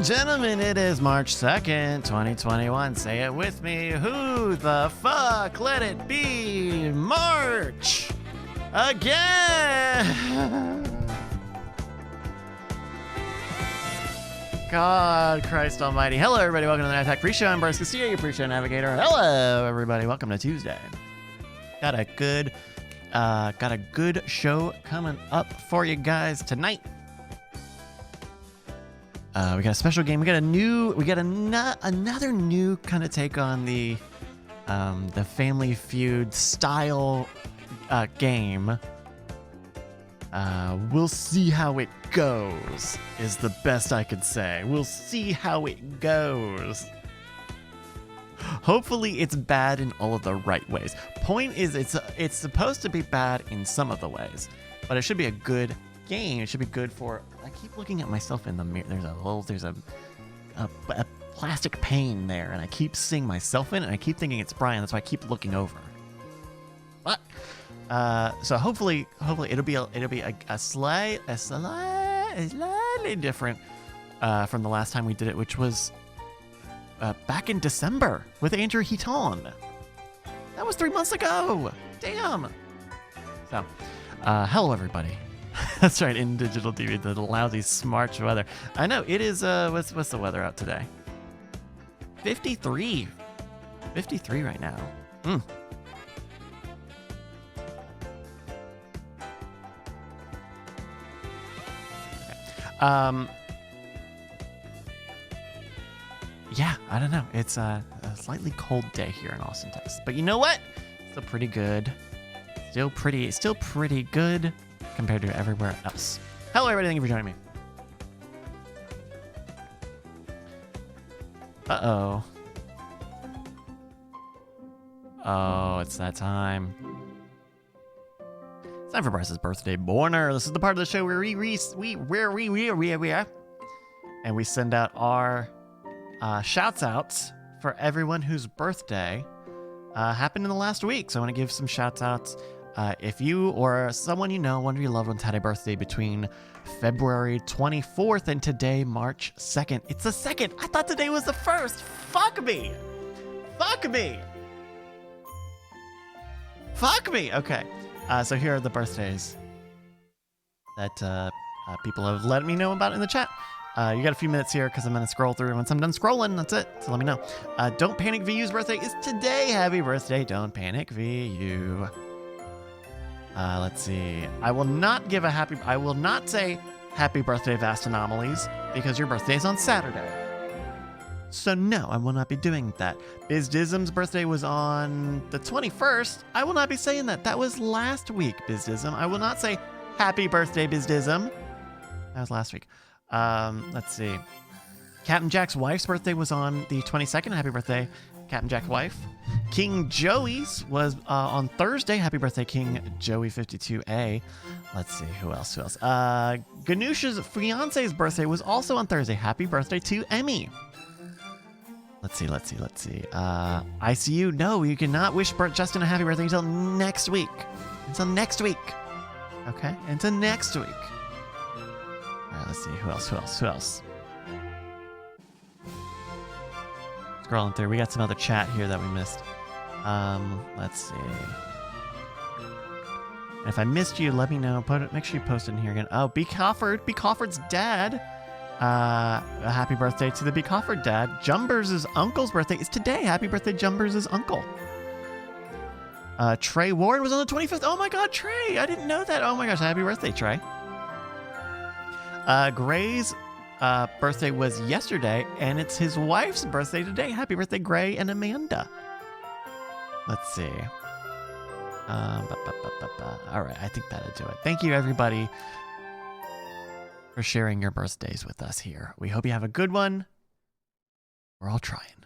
and gentlemen, it is March 2nd, 2021. Say it with me. Who the fuck let it be March again? God Christ almighty. Hello, everybody. Welcome to the Night Attack Preshow. I'm Bryce Castillo, your Preshow Navigator. Hello, everybody. Welcome to Tuesday. Got a good show coming up for you guys tonight. We got a special game. We got another new kind of take on the Family Feud style game. We'll see how it goes, is the best I could say. We'll see how it goes. Hopefully it's bad in all of the right ways. Point is, it's supposed to be bad in some of the ways, but it should be a good game. It should be good for... I keep looking at myself in the mirror. There's a plastic pane there, and I keep seeing myself in it, and I keep thinking it's Brian. That's why I keep looking over. But so hopefully it'll be a slightly different from the last time we did it, which was back in December with Andrew Heaton. That was 3 months ago. Damn. So, hello everybody. That's right, in digital TV, the lousy March weather. I know it is. What's the weather out today? 53 right now. Okay. Yeah, I don't know. It's a slightly cold day here in Austin, Texas. But you know what? Still pretty good. Still pretty good compared to everywhere else. Hello, everybody. Thank you for joining me. Uh-oh. Oh, it's that time. It's time for Bryce's birthday borner. This is the part of the show where we and we send out our shouts outs for everyone whose birthday happened in the last week. So I want to give some shouts outs. If you or someone you know, one of your loved ones had a birthday between February 24th and today, March 2nd. It's the 2nd. I thought today was the 1st. Fuck me. Okay. So here are the birthdays that people have let me know about in the chat. You got a few minutes here because I'm going to scroll through. Once I'm done scrolling, that's it. So let me know. Don't Panic VU's birthday is today. Happy birthday, Don't Panic VU. Let's see. I will not say happy birthday, Vast Anomalies, because your birthday is on Saturday. So no, I will not be doing that. BizDism's birthday was on the 21st. I will not be saying that. That was last week, BizDism. I will not say happy birthday, BizDism. That was last week. Let's see. Captain Jack's wife's birthday was on the 22nd. Happy birthday, Captain Jack's wife. King Joey's was on Thursday. Happy birthday, King Joey 52A. Let's see, who else? Ganoush's fiance's birthday was also on Thursday. Happy birthday to Emmy. Let's see. ICU, no, you cannot wish Justin a happy birthday until next week. Okay, until next week. All right, let's see, who else? Scrolling through, we got some other chat here that we missed. Let's see. And if I missed you, let me know. Make sure you post it in here again. Oh, B. Cawford's dad. A happy birthday to the B. Cawford dad. Jumbers' uncle's birthday is today. Happy birthday, Jumbers' uncle. Trey Warren was on the 25th. Oh my God, Trey! I didn't know that. Oh my gosh, happy birthday, Trey. Gray's birthday was yesterday, and it's his wife's birthday today. Happy birthday, Gray and Amanda. Let's see. All right, I think that'll do it. Thank you, everybody, for sharing your birthdays with us here. We hope you have a good one. We're all trying.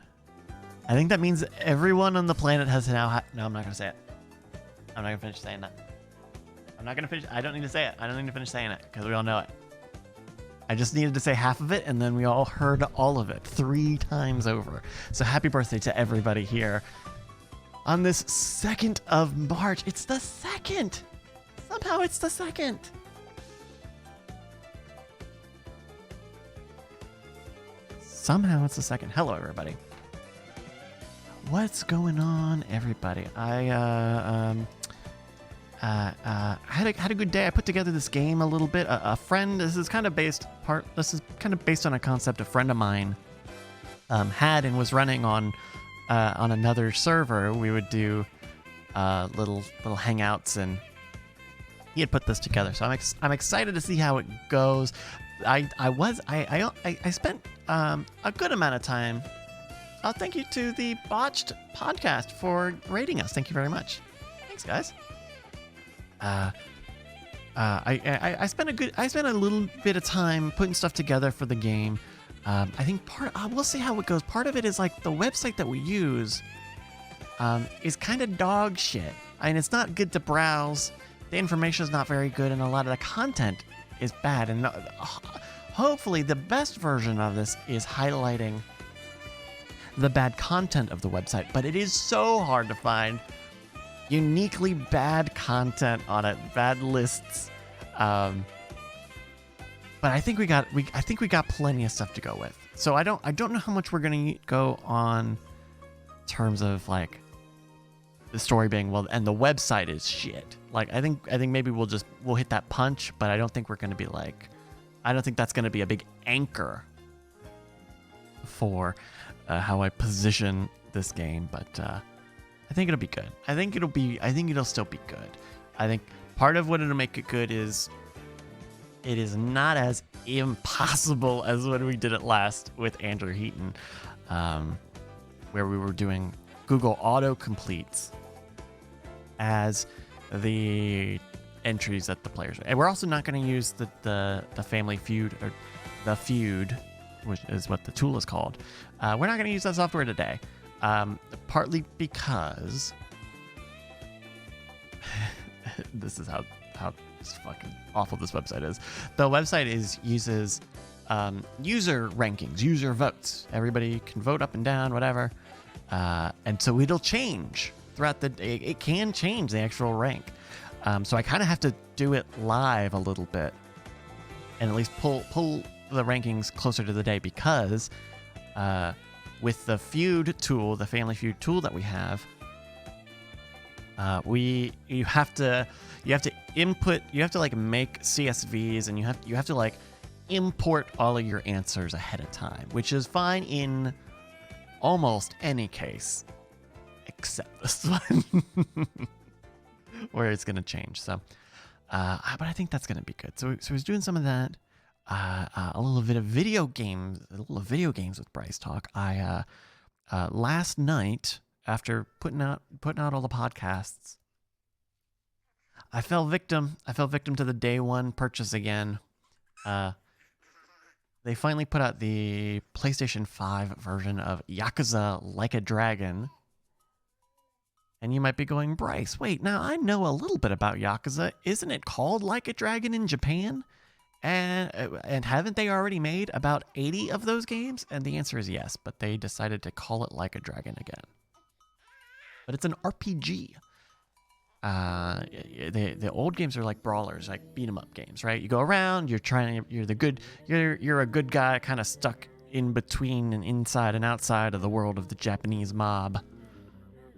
I think that means everyone on the planet has now... No, I'm not going to say it. I'm not going to finish saying that. I don't need to say it. I don't need to finish saying it, because we all know it. I just needed to say half of it, and then we all heard all of it 3 times over. So happy birthday to everybody here on this 2nd of March. It's the 2nd. Somehow it's the 2nd. Somehow it's the second. Hello, everybody. What's going on, everybody? I had a good day. I put together this game a little bit. A friend. This is kind of based on a concept a friend of mine had and was running on another server. We would do little hangouts, and he had put this together. So I'm excited to see how it goes. I spent a good amount of time. Thank you to the Botched podcast for rating us. Thank you very much. Thanks, guys. I spent a little bit of time putting stuff together for the game. I think we'll see how it goes. Part of it is like the website that we use is kind of dog shit. I mean, it's not good to browse. The information is not very good, and a lot of the content is bad. And hopefully, the best version of this is highlighting the bad content of the website. But it is so hard to find uniquely bad content on it, bad lists. But I think we got plenty of stuff to go with. So I don't know how much we're gonna go on terms of like the story being well, and the website is shit. Like I think maybe we'll hit that punch, but I don't think we're gonna be like, I don't think that's gonna be a big anchor for how I position this game. But I think it'll be good. I think it'll still be good. I think part of what it'll make it good is it is not as impossible as when we did it last with Andrew Heaton, where we were doing Google autocompletes as the entries that the players. And we're also not going to use the Family Feud, or the Feud, which is what the tool is called. We're not going to use that software today. Partly because this is how fucking awful this website is. The website uses user rankings, user votes. Everybody can vote up and down, whatever. And so it'll change throughout it can change the actual rank. So I kind of have to do it live a little bit and at least pull the rankings closer to the day, because with the Feud tool, the Family Feud tool that we have, you have to input, you have to like make CSVs, and you have to like import all of your answers ahead of time, which is fine in almost any case except this one where it's going to change. So but I think that's going to be good. So he's doing some of that. A little bit of video games with Bryce talk. I last night, after putting out all the podcasts, I fell victim to the day one purchase again. They finally put out the PlayStation 5 version of Yakuza Like a Dragon. And you might be going, Bryce, wait, now I know a little bit about Yakuza. Isn't it called Like a Dragon in Japan? And haven't they already made about 80 of those games? And the answer is yes, but they decided to call it Like a Dragon again. But it's an RPG. The old games are like brawlers, like beat 'em up games, right? You go around, you're a good guy, kind of stuck in between and inside and outside of the world of the Japanese mob.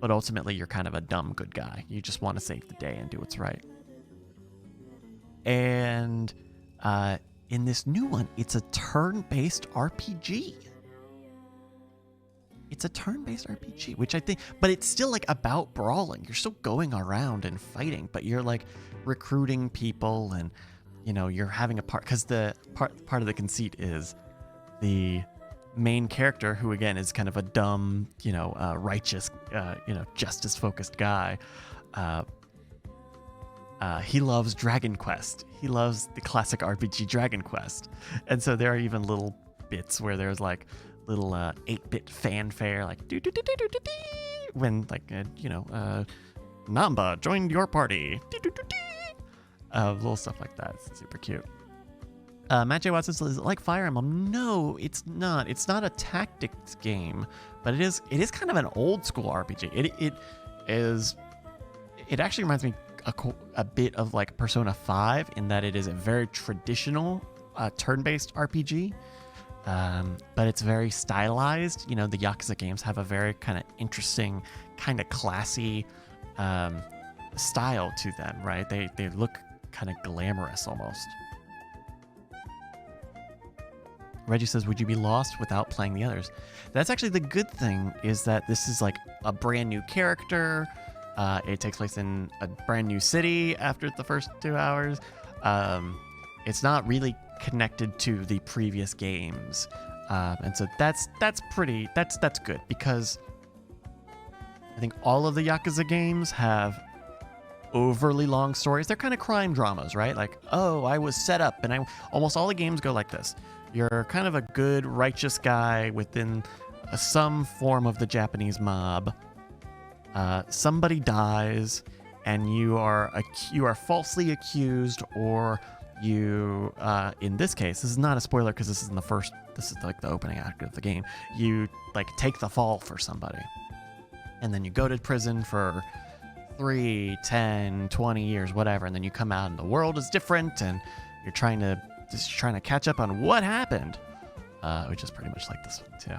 But ultimately, you're kind of a dumb good guy. You just want to save the day and do what's right. And in this new one, it's a turn-based RPG. It's a turn-based RPG, which I think, but it's still like about brawling. You're still going around and fighting, but you're like recruiting people, and you're having a part, because the part of the conceit is the main character, who again is kind of a dumb, righteous, justice-focused guy. He loves Dragon Quest. He loves the classic RPG Dragon Quest. And so there are even little bits where there's like little 8-bit fanfare, like when like Namba joined your party. Little stuff like that. It's super cute. Matt J. Watson says, is it like Fire Emblem? No, it's not. It's not a tactics game, but it is kind of an old school RPG. It actually reminds me a bit of like Persona 5 in that it is a very traditional turn-based RPG. but it's very stylized. You know, the Yakuza games have a very kind of interesting, kind of classy style to them, right? They look kind of glamorous almost. Reggie says, would you be lost without playing the others? That's actually the good thing, is that this is like a brand new character. It takes place in a brand new city after the first 2 hours. It's not really connected to the previous games. And so that's good, because I think all of the Yakuza games have overly long stories. They're kind of crime dramas, right? Like, oh, I was set up, and almost all the games go like this. You're kind of a good, righteous guy within some form of the Japanese mob. Somebody dies, and you are falsely accused, or you, in this case, this is not a spoiler because this is like the opening act of the game. You like take the fall for somebody, and then you go to prison for 3, 10, 20 years, whatever, and then you come out and the world is different, and you're trying to catch up on what happened, which is pretty much like this one too.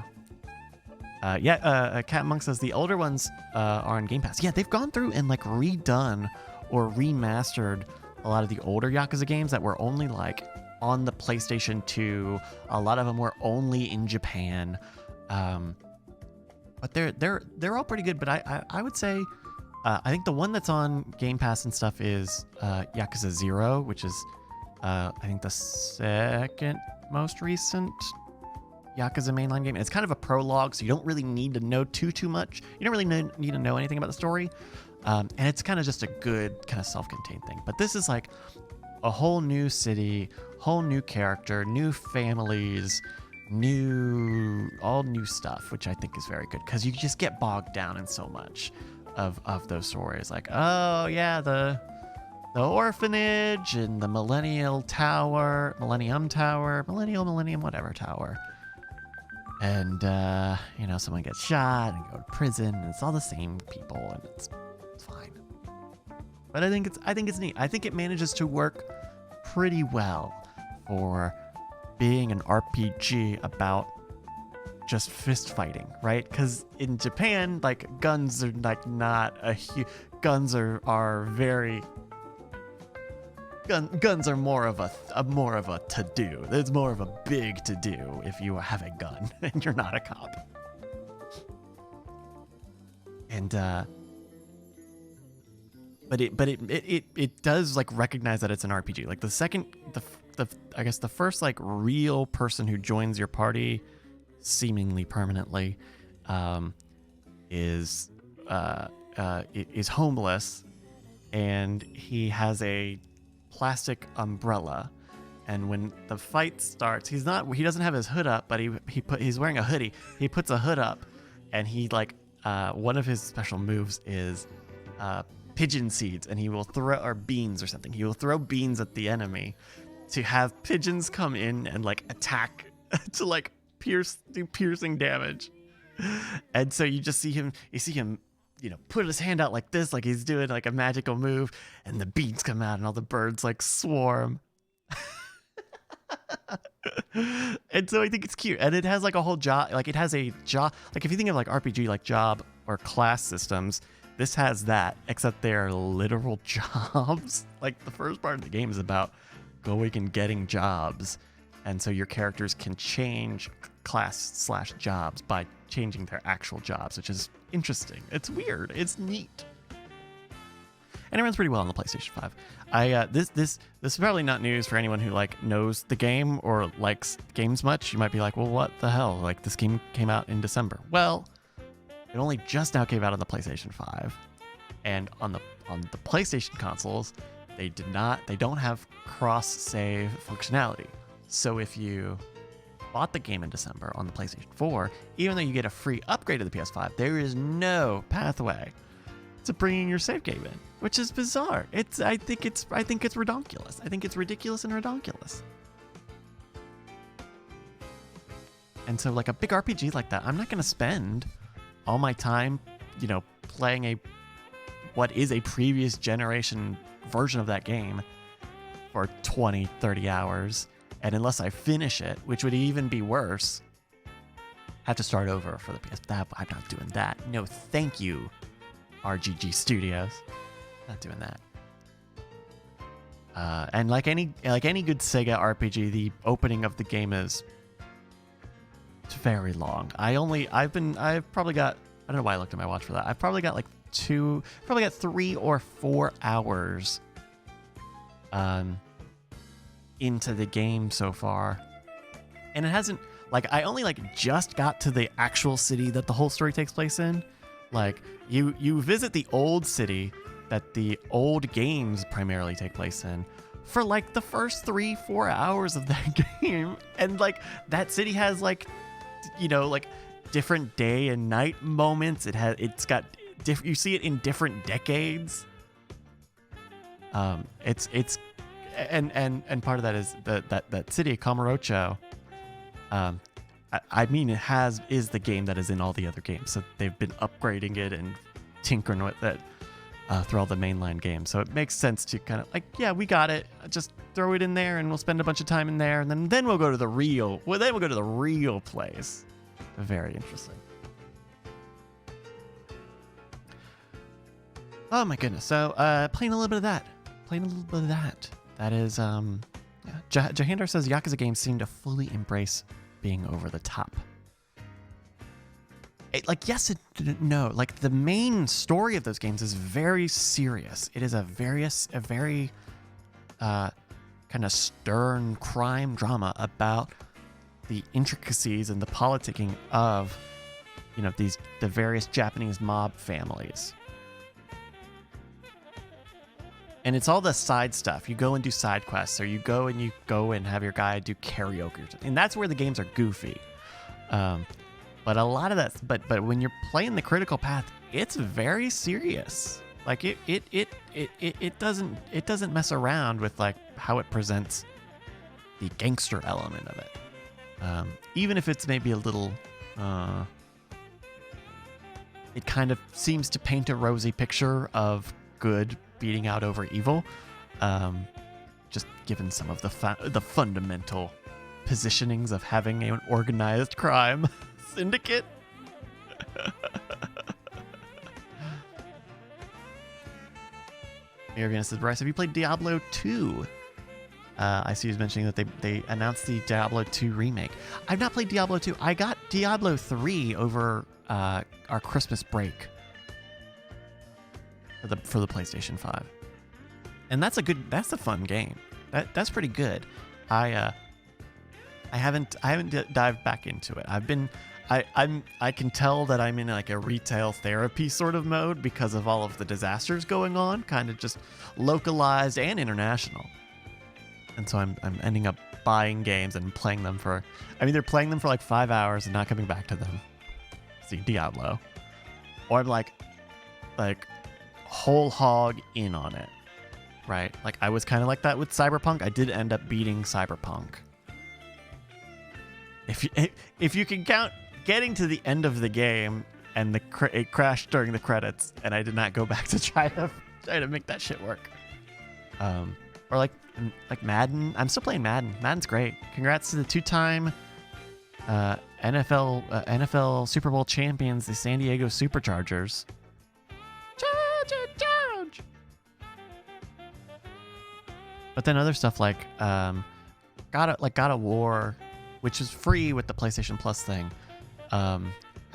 Cat Monk says the older ones are on Game Pass. Yeah, they've gone through and like redone or remastered a lot of the older Yakuza games that were only like on the PlayStation 2. A lot of them were only in Japan, but they're all pretty good. But I would say I think the one that's on Game Pass and stuff is Yakuza Zero, which is I think the second most recent Yakuza mainline game. It's kind of a prologue, so you don't really need to know too much. You don't really need to know anything about the story, and it's kind of just a good kind of self-contained thing. But this is like a whole new city, whole new character, new families, all new stuff, which I think is very good, because you just get bogged down in so much of those stories. Like, oh yeah, the orphanage and the Millennium Tower, whatever tower. And, someone gets shot and go to prison, and it's all the same people, and it's fine. But I think it's neat. I think it manages to work pretty well for being an RPG about just fist fighting, right? Because in Japan, like, guns are like not guns are very... Guns are more of a to-do. It's more of a big to-do if you have a gun and you're not a cop. And but it does like recognize that it's an RPG. Like I guess the first like real person who joins your party seemingly permanently is homeless, and he has a plastic umbrella, and when the fight starts, he doesn't have his hood up, but he's wearing a hoodie. He puts a hood up, and he like one of his special moves is pigeon seeds, and he will or beans or something. He will throw beans at the enemy to have pigeons come in and like attack to like do piercing damage. And so you see him put his hand out like this, like he's doing like a magical move, and the beans come out and all the birds like swarm. And so I think it's cute. And it has like a whole job, like it has a job, like if you think of like RPG, like job or class systems, this has that, except they're literal jobs. Like the first part of the game is about going and getting jobs. And so your characters can change class/jobs by changing their actual jobs, which is interesting. It's weird. It's neat. And it runs pretty well on the PlayStation 5. This is probably not news for anyone who like knows the game or likes games much. You might be like, well, what the hell? Like this game came out in December. Well, it only just now came out on the PlayStation 5, and on the PlayStation consoles, they don't have cross-save functionality. So if you bought the game in December on the PlayStation 4, even though you get a free upgrade to the PS5, there is no pathway to bringing your save game in, which is bizarre. I think it's redonkulous. I think it's ridiculous and redonkulous. And so like a big RPG like that, I'm not going to spend all my time, playing what is a previous generation version of that game for 20, 30 hours And unless I finish it, which would even be worse, have to start over for the PS. I'm not doing that. No, thank you, RGG Studios. Not doing that. And like any good Sega RPG, the opening of the game is very long. I've probably got, I don't know why I looked at my watch for that. I've probably got like 3 or 4 hours into the game so far. And it hasn't, like, I only like just got to the actual city that the whole story takes place in. Like, you visit the old city that the old games primarily take place in for like the first 3-4 hours of that game. And like that city has like, you know, like different day and night moments. It's got you see it in different decades. It's and part of that is that city of Kamurocho. I mean, is the game that is in all the other games. So they've been upgrading it and tinkering with it through all the mainline games. So it makes sense to kind of like, yeah, we got it. Just throw it in there, and we'll spend a bunch of time in there, and then we'll go to the real. Well, then we'll go to the real place. Very interesting. Oh my goodness. So playing a little bit of that. That is Jahandar says Yakuza games seem to fully embrace being over the top. Yes and no. Like, the main story of those games is very serious. It is a very kind of stern crime drama about the intricacies and the politicking of, you know, the various Japanese mob families. And it's all the side stuff. You go and do side quests, or you go and have your guy do karaoke or something. And that's where the games are goofy. But a lot of that, but when you're playing the critical path, it's very serious. Like it doesn't mess around with like how it presents the gangster element of it. Even if it's maybe a little, it kind of seems to paint a rosy picture of good beating out over evil, just given some of the fundamental positionings of having an organized crime syndicate. Miraviana says, Bryce, have you played Diablo 2? I see he's mentioning that they announced the Diablo 2 remake. I've not played Diablo 2. I got Diablo 3 over our Christmas break for the PlayStation 5. And that's a fun game. That's pretty good. I haven't dived back into it. I can tell that I'm in like a retail therapy sort of mode because of all of the disasters going on, kind of just localized and international. And so I'm ending up buying games and playing them I'm either playing them for like 5 hours and not coming back to them. See, Diablo. Or I'm like whole hog in on it. Right? Like, I was kind of like that with Cyberpunk. I did end up beating Cyberpunk. If you can count getting to the end of the game and it crashed during the credits, and I did not go back to try to make that shit work. Or like Madden. I'm still playing Madden. Madden's great. Congrats to the 2-time NFL Super Bowl champions, the San Diego Superchargers. Charge! But then other stuff like God of War, which is free with the PlayStation Plus thing. I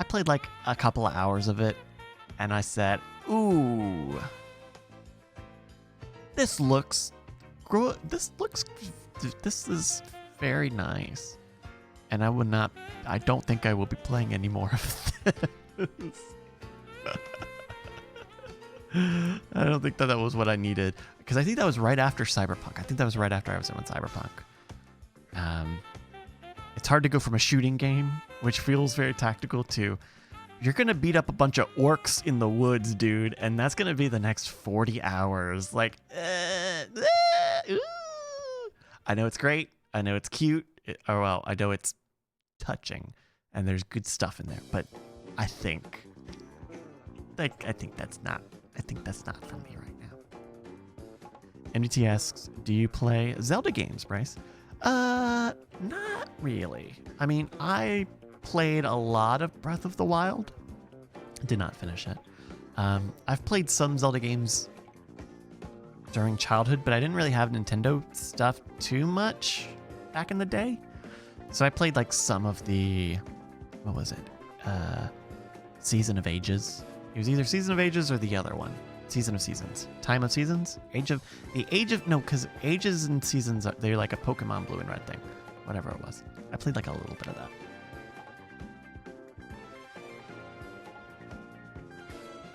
played like a couple of hours of it, and I said, "Ooh, this is very nice," and I don't think I will be playing any more of this. I don't think that was what I needed, because I think that was right after Cyberpunk. I think that was right after I was done with Cyberpunk. It's hard to go from a shooting game, which feels very tactical, to you're going to beat up a bunch of orcs in the woods, dude, and that's going to be the next 40 hours. Like, I know it's great. I know it's cute. I know it's touching, and there's good stuff in there, but I think that's not for me right now. MDT asks, do you play Zelda games, Bryce? Not really. I mean, I played a lot of Breath of the Wild. Did not finish it. I've played some Zelda games during childhood, but I didn't really have Nintendo stuff too much back in the day. So I played like some of the, what was it? Season of Ages. It was either Season of Ages or the other one. Season of Seasons. Time of Seasons? No, because Ages and Seasons, they're like a Pokemon Blue and Red thing. Whatever it was. I played like a little bit of that.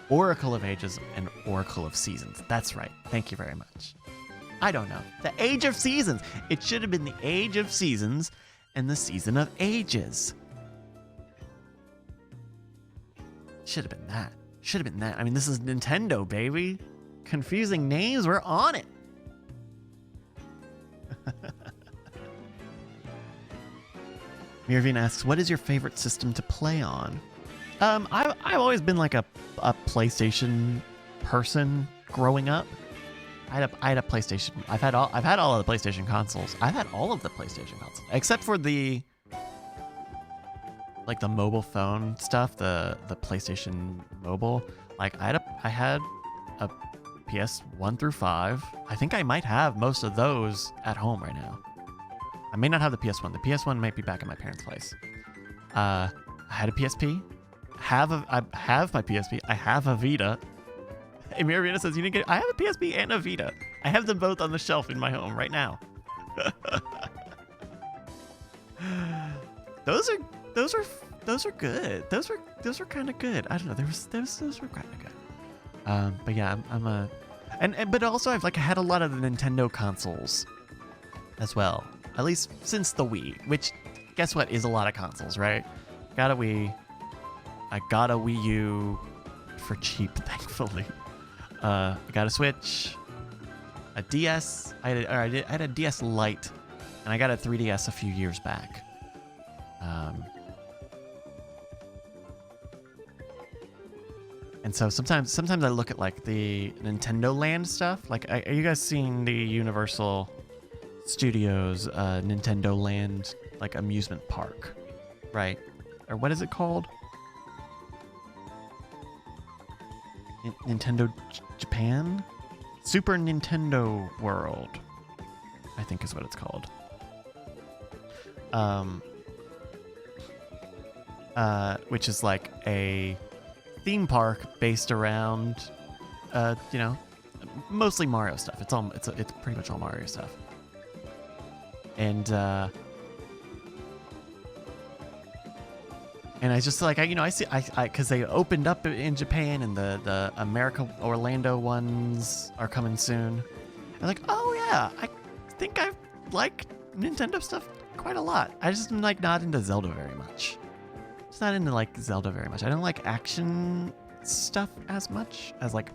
Oracle of Ages and Oracle of Seasons. That's right. Thank you very much. I don't know. The Age of Seasons. It should have been the Age of Seasons and the Season of Ages. Should have been that. Should have been that. I mean, this is Nintendo, baby. Confusing names, we're on it. Mirvin asks, what is your favorite system to play on? I've always been like a PlayStation person growing up. I had a PlayStation. I've had all of the PlayStation consoles. I've had all of the PlayStation consoles except for the like the mobile phone stuff, the PlayStation Mobile. Like I had a PS1 through 5. I think I might have most of those at home right now. I may not have the PS1. The PS1 might be back at my parents' place. I had a PSP. I have my PSP. I have a Vita. Hey, Mirina says you didn't get. I have a PSP and a Vita. I have them both on the shelf in my home right now. Those are good. Those were kind of good. I don't know. Those were kind of good. But yeah, but also I've like had a lot of the Nintendo consoles as well. At least since the Wii, which guess what is a lot of consoles, right? Got a Wii. I got a Wii U for cheap, thankfully. I got a Switch, a DS. I had a DS Lite, and I got a 3DS a few years back. And so sometimes I look at like the Nintendo Land stuff. Like, are you guys seeing the Universal Studios Nintendo Land like amusement park, right? Or what is it called? Nintendo Japan? Super Nintendo World, I think is what it's called. Which is like a theme park based around, mostly Mario stuff. It's pretty much all Mario stuff. And I just like, I see, because they opened up in Japan and the America Orlando ones are coming soon. I'm like, oh yeah, I think I like Nintendo stuff quite a lot. I just am like not into Zelda very much. Just not into like Zelda very much. I don't like action stuff as much as like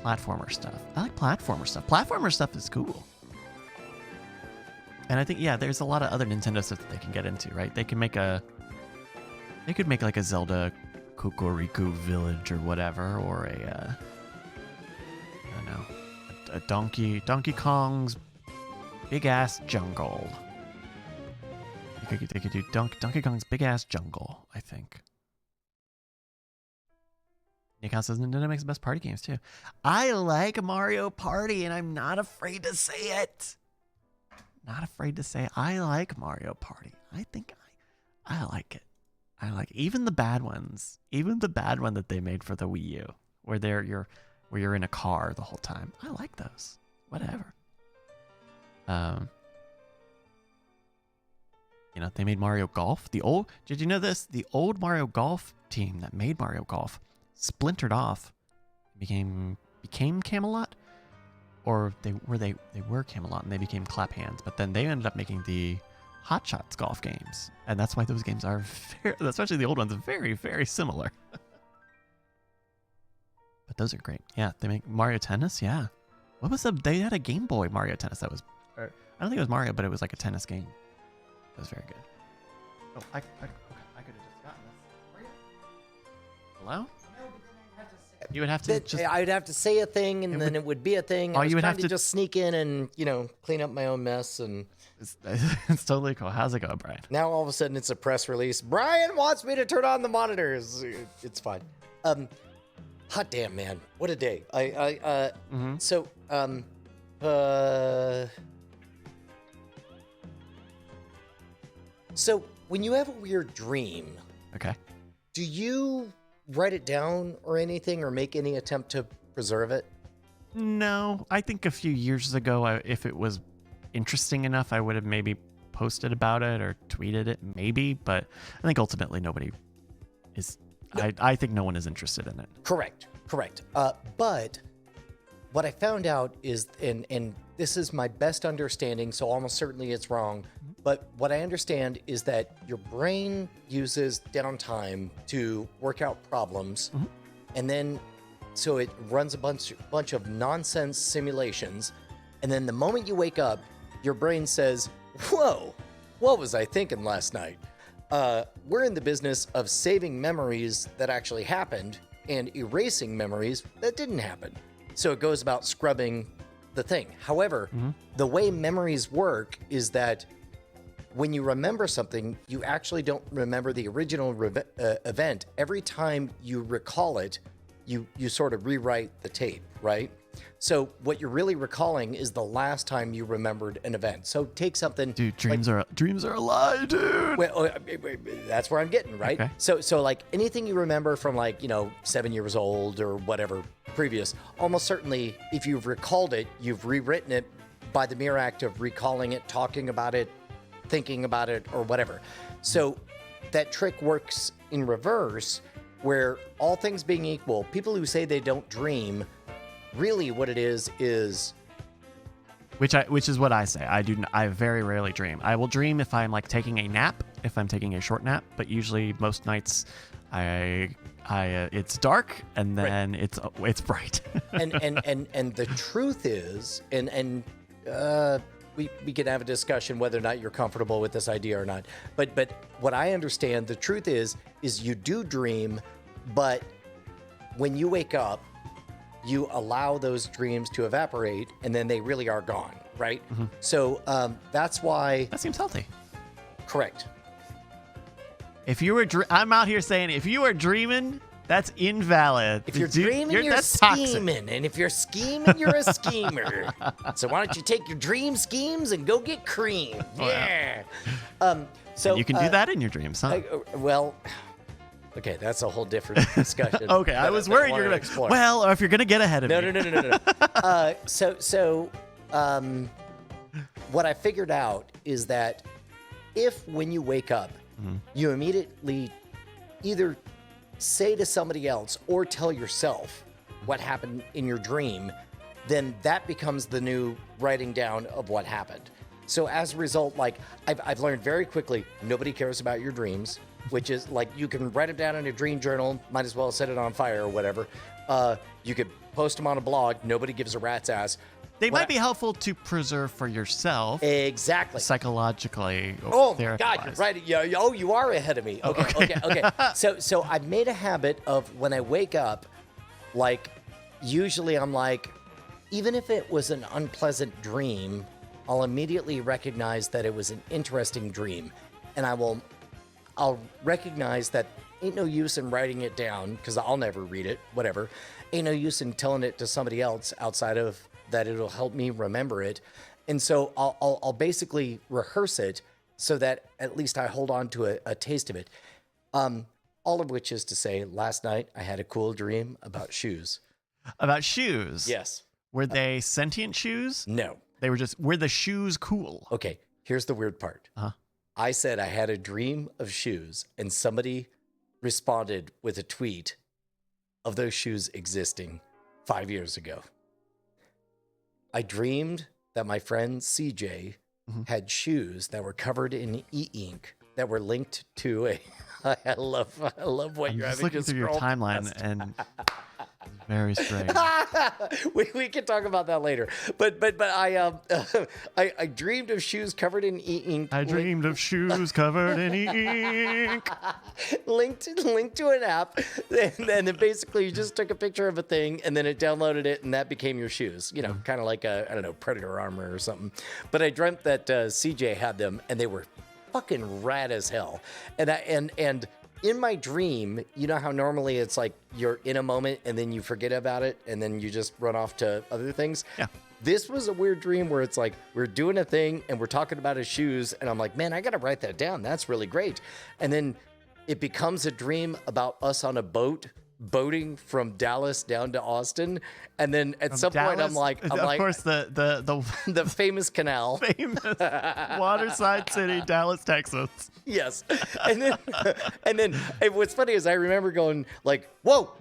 platformer stuff. I like platformer stuff. Platformer stuff is cool. And I think, yeah, there's a lot of other Nintendo stuff that they can get into, right? They could make like a Zelda Kokoriku Village or whatever, or I don't know, a Donkey Kong's Big Ass Jungle. They could do Donkey Kong's Big Ass Jungle, I think. Nikan says Nintendo makes the best party games too. I like Mario Party, and I'm not afraid to say it. Not afraid to say it. I like Mario Party. I think I like it. I like even the bad ones. Even the bad one that they made for the Wii U, where you're in a car the whole time. I like those. Whatever. They made Mario Golf. Did you know this? The old Mario Golf team that made Mario Golf splintered off, became Camelot, or they were Camelot and they became Clap Hands, but then they ended up making the Hot Shots golf games, and that's why those games are especially the old ones, very, very similar. But those are great. Yeah, they make Mario Tennis. Yeah, they had a Game Boy Mario Tennis that was, I don't think it was Mario, but it was like a tennis game. It was very good. Oh, I could have just gotten this. Hello? No, but then I had to say it. You would have to I'd have to say a thing, and then it would be a thing. Oh, I was you would trying have to to just sneak in and clean up my own mess. And it's totally cool. How's it going, Brian? now all of a sudden it's a press release. Brian wants me to turn on the monitors. It's fine. Hot damn, man! What a day. So when you have a weird dream, Okay. do you write it down or anything, or make any attempt to preserve it? No, I think a few years ago, if it was interesting enough, I would have maybe posted about it or tweeted it, maybe. But I think ultimately nobody is. No. I think no one is interested in it. Correct. But what I found out is, and this is my best understanding, so almost certainly it's wrong, but what I understand is that your brain uses downtime to work out problems, and then so it runs a bunch of nonsense simulations, and then the moment you wake up, your brain says, whoa, what was I thinking last night? We're in the business of saving memories that actually happened and erasing memories that didn't happen. So it goes about scrubbing the thing. However, the way memories work is that when you remember something, you actually don't remember the original event. Every time you recall it, you sort of rewrite the tape, right? So what you're really recalling is the last time you remembered an event. So take something. Dude, dreams are a lie, dude. Well, that's where I'm getting, right? Okay. So like anything you remember from 7 years old or whatever previous, almost certainly if you've recalled it, you've rewritten it by the mere act of recalling it, talking about it, thinking about it, or whatever. So that trick works in reverse, where all things being equal, people who say they don't dream, really what it is which is what I say. I very rarely dream. I will dream if I'm like taking a nap, if I'm taking a short nap, but usually most nights it's dark and then it's bright. and the truth is, we can have a discussion whether or not you're comfortable with this idea or not. But what I understand, the truth is you do dream, but when you wake up, you allow those dreams to evaporate, and then they really are gone, right? So that's why... That seems healthy. Correct. If you were... I'm out here saying if you are dreaming, that's invalid. If you're dreaming, you're scheming. And if you're scheming, you're a schemer. So why don't you take your dream schemes and go get cream? Yeah. So you can do that in your dreams, huh? Okay, that's a whole different discussion. Okay, I was worried you're going to... Well, or if you're going to get ahead of me. No. So what I figured out is that if when you wake up, you immediately either say to somebody else or tell yourself what happened in your dream, then that becomes the new writing down of what happened. So as a result, like I've learned very quickly, nobody cares about your dreams, which is like you can write them down in a dream journal, might as well set it on fire or whatever. You could post them on a blog. Nobody gives a rat's ass. They might be helpful to preserve for yourself. Exactly. Psychologically. Oh, my God, you're right. You are ahead of me. Okay. So I've made a habit of when I wake up, like, usually I'm like, even if it was an unpleasant dream, I'll immediately recognize that it was an interesting dream. And I'll recognize that ain't no use in writing it down because I'll never read it, whatever. Ain't no use in telling it to somebody else outside of that it'll help me remember it. And so I'll basically rehearse it so that at least I hold on to a taste of it. All of which is to say, last night I had a cool dream about shoes. About shoes? Yes. Were they sentient shoes? No. They were the shoes cool? Okay, here's the weird part. I said I had a dream of shoes, and somebody responded with a tweet of those shoes existing 5 years ago. I dreamed that my friend CJ had shoes that were covered in e-ink that were linked to a... I love what you're having to looking through your timeline, and Very strange. we can talk about that later. But I dreamed of shoes covered in ink. I dreamed of shoes covered in ink. linked to an app, and then basically you just took a picture of a thing, and then it downloaded it, and that became your shoes. You know, kind of like I don't know, Predator armor or something. But I dreamt that CJ had them, and they were fucking rad as hell. And in my dream, you know how normally it's like you're in a moment and then you forget about it and then you just run off to other things? Yeah. This was a weird dream where it's like we're doing a thing and we're talking about his shoes and I'm like, man, I got to write that down. That's really great. And then it becomes a dream about us on a boating from Dallas down to Austin. And then at some point I'm like, of course, the famous canal. famous waterside city, Dallas, Texas. Yes. And then what's funny is I remember going like, whoa.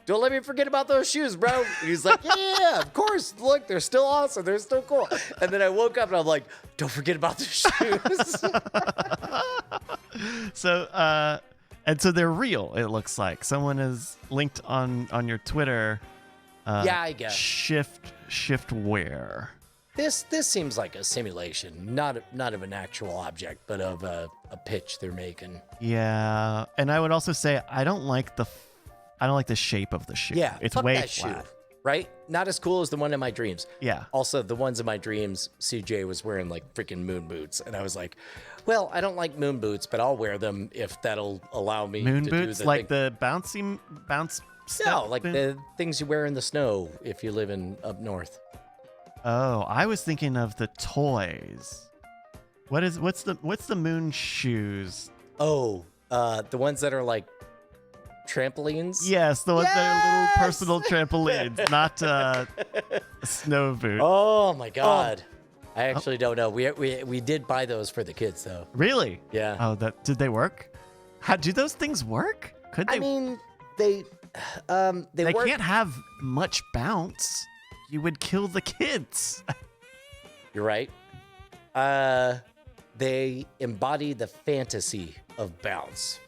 Don't let me forget about those shoes, bro. And he's like, yeah, of course. Look, they're still awesome. They're still cool. And then I woke up and I'm like, don't forget about the shoes. So they're real, it looks like. Someone is linked on your Twitter. Yeah, I guess. Shift wear. This seems like a simulation, not of an actual object, but of a pitch they're making. Yeah, and I would also say I don't like the shape of the shoe. Yeah, it's fuck way that flat. shoe, right? Not as cool as the one in my dreams. Yeah. Also, the ones in my dreams, CJ was wearing like freaking moon boots, and I was like, well, I don't like moon boots, but I'll wear them if that'll allow me Moon to boots, do the like thing. the bounce. No, like boot? the things you wear in the snow if you live up north. Oh, I was thinking of the toys. What's the moon shoes? Oh, the ones that are like trampolines? Yes, the ones that are Yes! little personal trampolines, not a snow boot. Oh my God. I actually don't know. We did buy those for the kids though. Really? Yeah. Oh, did they work? How do those things work? Could they? I mean, they work. can't have much bounce. You would kill the kids. You're right. They embody the fantasy of bounce.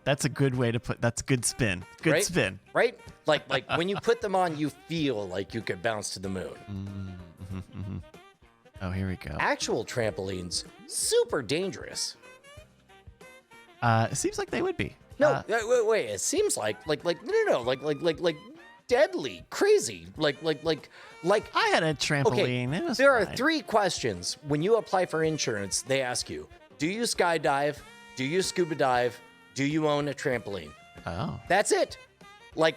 That's a good way to put. That's good spin. Good Right? spin. Right? Like when you put them on, you feel like you could bounce to the moon. Mm-hmm. Oh, here we go. Actual trampolines, super dangerous. It seems like they would be. No, wait. It seems like no, like deadly, crazy, like. I had a trampoline. Okay, It was there are fine. 3 questions when you apply for insurance. They ask you: do you skydive? Do you scuba dive? Do you own a trampoline? Oh. That's it. Like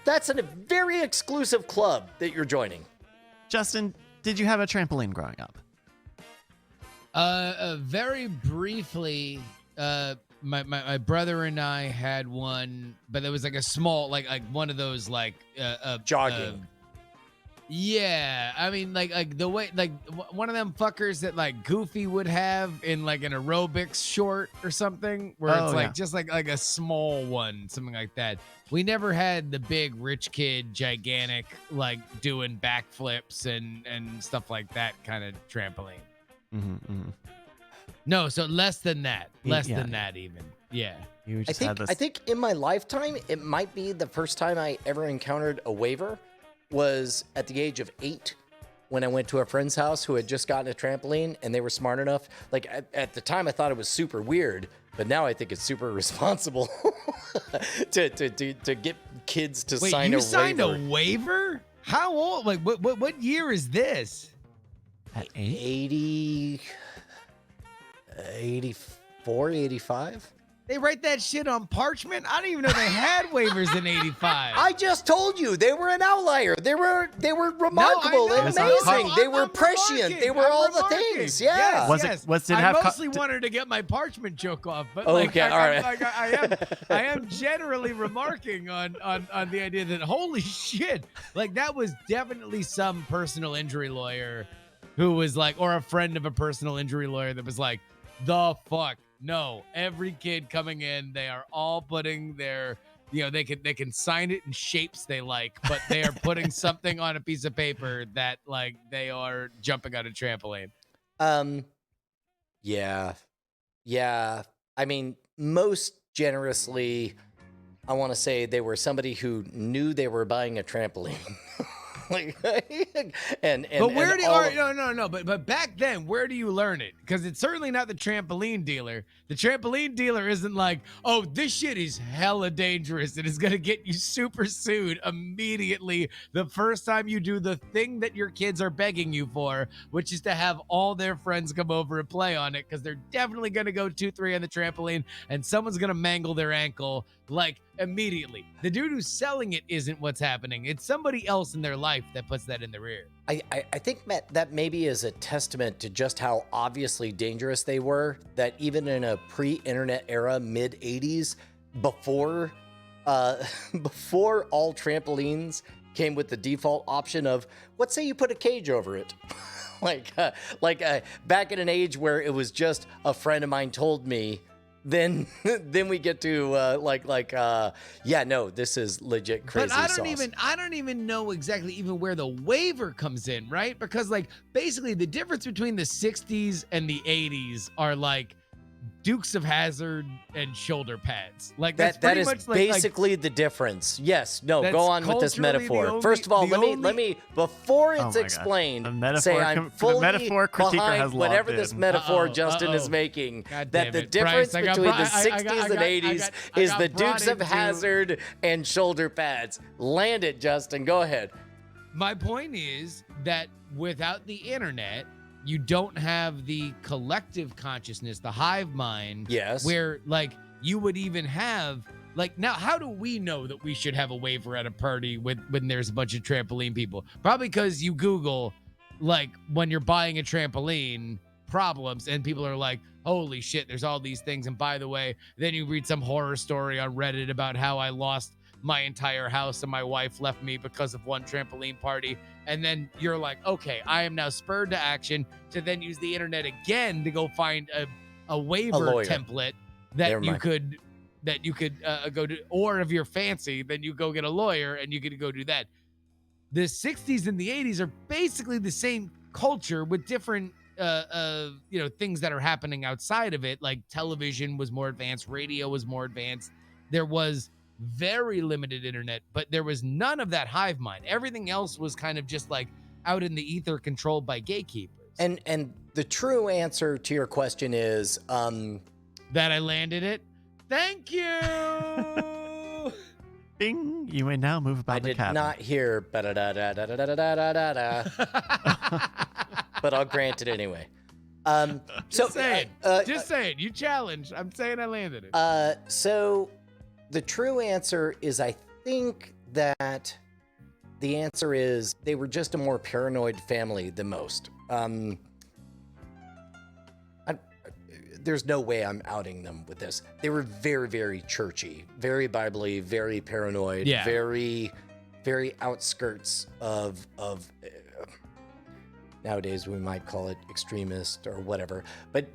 that's a very exclusive club that you're joining. Justin, did you have a trampoline growing up? Very briefly, my brother and I had one, but it was like a small, like one of those Jogging. Yeah, I mean, like the way, like one of them fuckers that like Goofy would have in like an aerobics short or something, where it's like just like a small one, something like that. We never had the big rich kid, gigantic, like doing backflips and stuff like that kind of trampoline. Mm-hmm. No, so less than that. Less Yeah. than that even. Yeah. You I just had think this. I think in my lifetime, it might be the first time I ever encountered a waiver was at the age of 8 when I went to a friend's house who had just gotten a trampoline and they were smart enough. Like at the time, I thought it was super weird, but now I think it's super responsible to get kids to Wait, sign you a signed waiver. a waiver? How old? Like what year is this? At 8? 84, 85? They write that shit on parchment? I didn't even know they had waivers in 85. I just told you they were an outlier. They were remarkable know. and I'm amazing. They were I'm prescient. remarking. They were I'm all the remarking. things. Yeah. Yes, Was it- yes. did it I have mostly wanted to get my parchment joke off, but Okay, all right. I am generally remarking on the idea that holy shit, like that was definitely some personal injury lawyer who was like, or a friend of a personal injury lawyer that was like, the fuck. No, every kid coming in, they are all putting their, they can sign it in shapes they like, but they are putting something on a piece of paper that like they are jumping on a trampoline. Yeah. I mean, most generously, I want to say they were somebody who knew they were buying a trampoline. Like, but where do you? all of- No. But back then, where do you learn it? Because it's certainly not the trampoline dealer. The trampoline dealer isn't like, oh, this shit is hella dangerous and it's gonna get you super sued immediately the first time you do the thing that your kids are begging you for, which is to have all their friends come over and play on it, because they're definitely gonna go 2-3 on the trampoline and someone's gonna mangle their ankle like immediately. The dude who's selling it isn't what's happening. It's somebody else in their life that puts that in the rear. I think, Matt, that maybe is a testament to just how obviously dangerous they were, that even in a pre-internet era, mid-'80s, before before all trampolines came with the default option of, let's say you put a cage over it. like back in an age where it was just a friend of mine told me, then we get to yeah, no, this is legit crazy But sauce. I don't even know exactly even where the waiver comes in, right? Because like basically the difference between the 60s and the 80s are like Dukes of Hazzard and shoulder pads. Like that's that pretty is much basically the difference. Yes, no, That's go on with this culturally metaphor. First of all, let me before Oh it's my explained, gosh. The metaphor say I'm fully the metaphor critiquer behind has whatever logged this in. metaphor Uh-oh, Justin is uh-oh. making. God That damn the it. difference Bryce, I got between brought- the I 60s got- I and got- 80s I is got the brought Dukes of into- Hazzard and shoulder pads. Land it, Justin. Go ahead. My point is that without the internet, you don't have the collective consciousness, the hive mind. Yes. Where like you would even have like, now how do we know that we should have a waiver at a party when there's a bunch of trampoline people? Probably because you Google like when you're buying a trampoline problems and people are like, holy shit, there's all these things. And by the way, then you read some horror story on Reddit about how I lost my entire house and my wife left me because of one trampoline party. And then you're like, okay, I am now spurred to action to then use the internet again to go find a waiver lawyer. template Never that you mind. could go to, or if you're fancy, then you go get a lawyer and you get to go do that. The 60s and the 80s are basically the same culture with different things that are happening outside of it. Like television was more advanced, radio was more advanced. There was very limited internet, but there was none of that hive mind. Everything else was kind of just like out in the ether, controlled by gatekeepers. And the true answer to your question is That I landed it. Thank you. Bing! You may now move about I the did cabin. not hear ba-da-da-da-da-da-da-da-da, but I'll grant it anyway. Just saying. You challenged. I'm saying I landed it. So the true answer is, I think that the answer is they were just a more paranoid family than most. There's no way I'm outing them with this. They were very, very churchy, very Bible-y, very paranoid, Yeah. very, very outskirts of nowadays we might call it extremist or whatever. But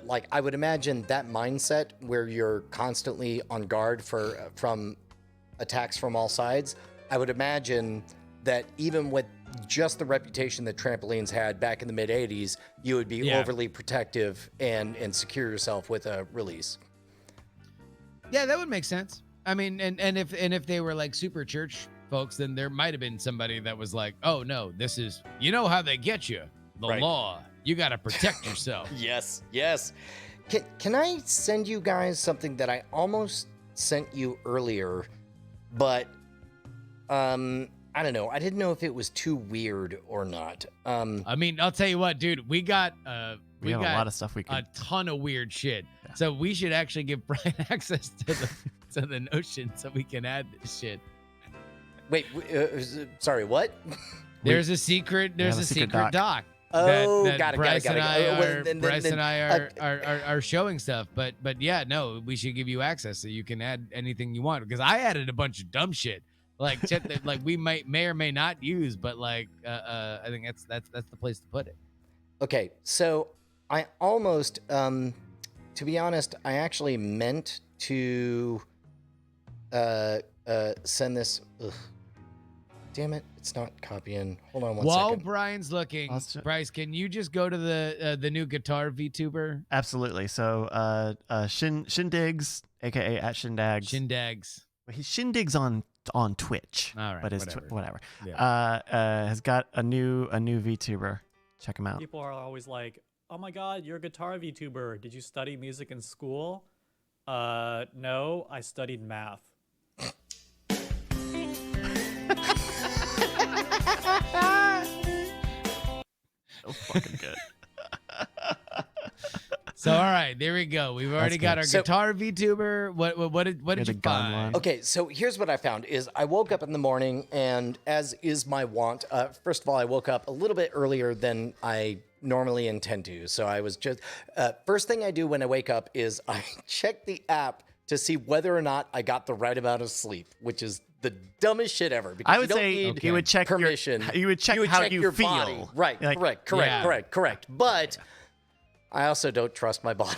like, I would imagine that mindset where you're constantly on guard from attacks from all sides. I would imagine that even with just the reputation that trampolines had back in the mid 80s, you would be overly protective and secure yourself with a release. Yeah, that would make sense. I mean, and if they were like super church folks, then there might have been somebody that was like, oh no, this is, you know how they get you, the Right. law. You got to protect yourself. Yes. Can I send you guys something that I almost sent you earlier, but I don't know. I didn't know if it was too weird or not. I mean, I'll tell you what, dude, we got We have a lot of stuff we a could. ton of weird shit. Yeah. So we should actually give Brian access to the Notion so we can add this shit. Wait, sorry, what? There's a secret. There's have a a secret secret doc. Oh, that got it. Bryce and I Well, are showing stuff, but yeah, no, we should give you access so you can add anything you want, because I added a bunch of dumb shit like shit that like we may or may not use, but like I think that's the place to put it. Okay, so I almost, to be honest, I actually meant to send this. Ugh. Damn it, it's not copying. Hold on one While second. Brian's looking, Let's ju- Bryce, can you just go to the new guitar VTuber? Absolutely. So, Shindigs, aka at Shindags, Shindags. He shindigs on Twitch. All right, but his whatever. whatever. Yeah. Has got a new VTuber. Check him out. People are always like, "Oh my God, you're a guitar VTuber. Did you study music in school?" No, I studied math. So fucking good. So all right, there we go. We've already got good. our So- guitar VTuber. What did the you gun find? one. Okay, so here's what I found is I woke up in the morning, and as is my wont, first of all, I woke up a little bit earlier than I normally intend to. So I was just, first thing I do when I wake up is I check the app to see whether or not I got the right amount of sleep, which is the dumbest shit ever. Because I would you don't say need you would check permission. You would check how you your feel. body. Right, Like, correct. But I also don't trust my body.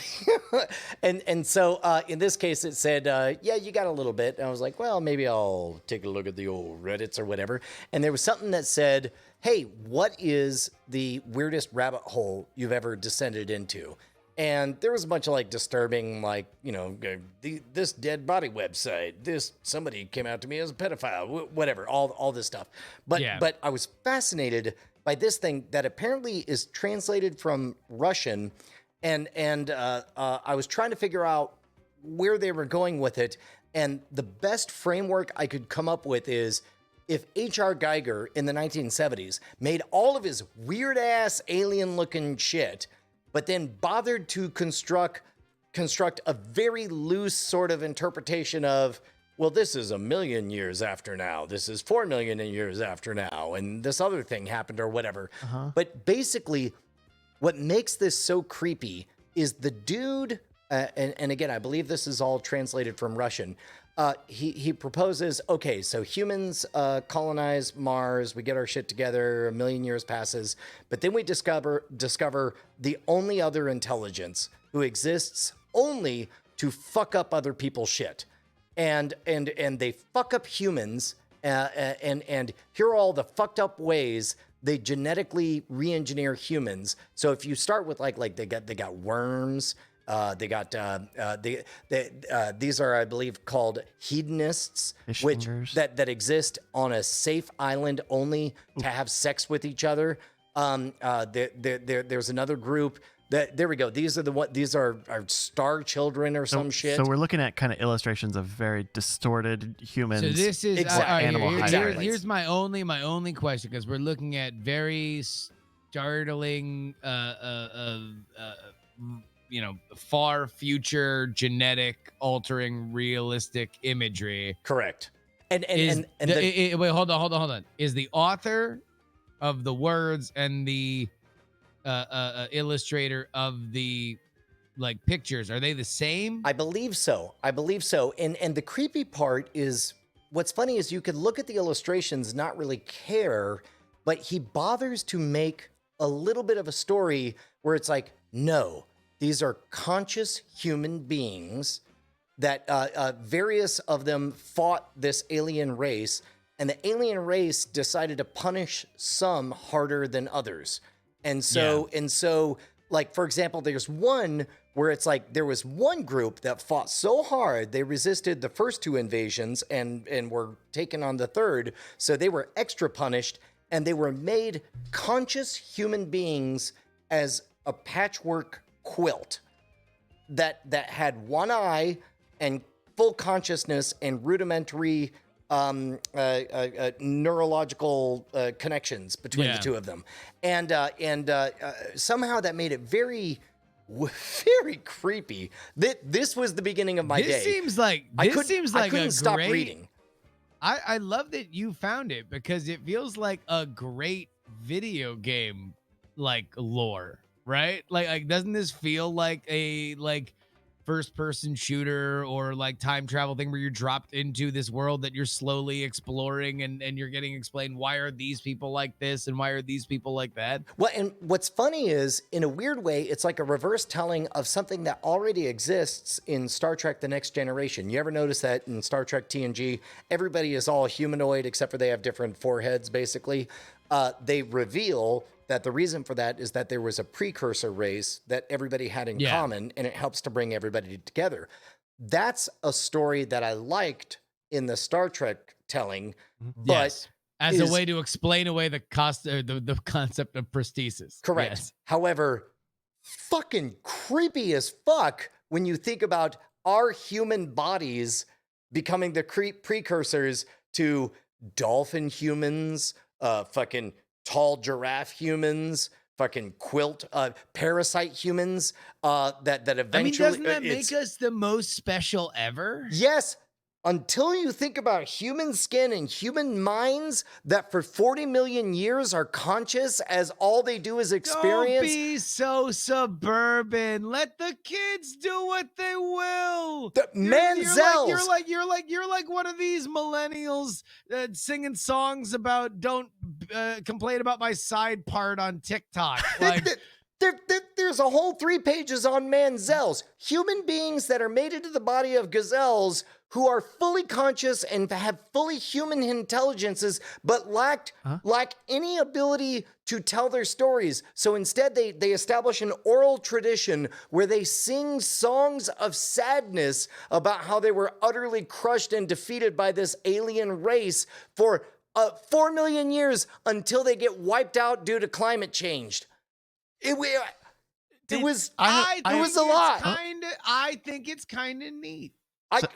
and so in this case, it said, yeah, you got a little bit. And I was like, well, maybe I'll take a look at the old Reddits or whatever. And there was something that said, hey, what is the weirdest rabbit hole you've ever descended into? And there was a bunch of like disturbing, like, you know, this dead body website, somebody came out to me as a pedophile, whatever, all this stuff. But I was fascinated by this thing that apparently is translated from Russian, and I was trying to figure out where they were going with it. And the best framework I could come up with is if H.R. Geiger in the 1970s made all of his weird ass alien looking shit, but then bothered to construct a very loose sort of interpretation of, well, this is 1 million years after now. This is 4 million years after now. And this other thing happened or whatever. But basically, what makes this so creepy is the dude, and again, I believe this is all translated from Russian. He proposes, okay, so humans colonize Mars, we get our shit together, 1 million years passes, but then we discover the only other intelligence who exists only to fuck up other people's shit. And they fuck up humans, and here are all the fucked up ways they genetically re-engineer humans. So if you start with like they got worms. They got these are, I believe, called hedonists, Fish which fingers. that exist on a safe island only to have sex with each other. There's another group there we go. These are star children or some shit. So we're looking at kind of illustrations of very distorted humans. So this is Exactly. all right, Animal hybrids. here's my only question, because we're looking at very startling far future genetic altering realistic imagery. Correct. Wait, hold on. Is the author of the words and the illustrator of the like pictures, are they the same? I believe so. And the creepy part is, what's funny is you could look at the illustrations, not really care, but he bothers to make a little bit of a story where it's like, no, these are conscious human beings that various of them fought this alien race, and the alien race decided to punish some harder than others. And so, like, for example, there's one where it's like there was one group that fought so hard they resisted the first 2 invasions and were taken on the third, so they were extra punished, and they were made conscious human beings as a patchwork quilt that had one eye and full consciousness and rudimentary neurological connections between the two of them, and somehow that made it very creepy. This was the beginning of my day. This seems like I couldn't stop great, reading. I love that you found it, because it feels like a great video game like lore, right? Like doesn't this feel like a first person shooter or like time travel thing where you're dropped into this world that you're slowly exploring, and you're getting explained why are these people like this and why are these people like that? Well, and what's funny is, in a weird way, it's like a reverse telling of something that already exists in Star Trek: The Next Generation. You ever notice that in Star Trek TNG, everybody is all humanoid except for they have different foreheads, basically? They reveal that the reason for that is that there was a precursor race that everybody had in common, and it helps to bring everybody together. That's a story that I liked in the Star Trek telling, Mhm. but Yes. As is- a way to explain away the concept of prosthesis. correct. Yes. However, fucking creepy as fuck when you think about our human bodies becoming the precursors to dolphin humans, fucking tall giraffe humans, fucking quilt, parasite humans, that eventually. I mean, doesn't that make us the most special ever? Yes, until you think about human skin and human minds that for 40 million years are conscious as all they do is experience. Don't be so suburban. Let the kids do what they will. Manzels. You're like one of these millennials singing songs about don't complain about my side part on TikTok. Like There's a whole 3 pages on Manzels. Human beings that are made into the body of gazelles who are fully conscious and have fully human intelligences, but lack any ability to tell their stories. So instead, they establish an oral tradition where they sing songs of sadness about how they were utterly crushed and defeated by this alien race for 4 million years until they get wiped out due to climate change. It was a lot. I think it's kind of neat.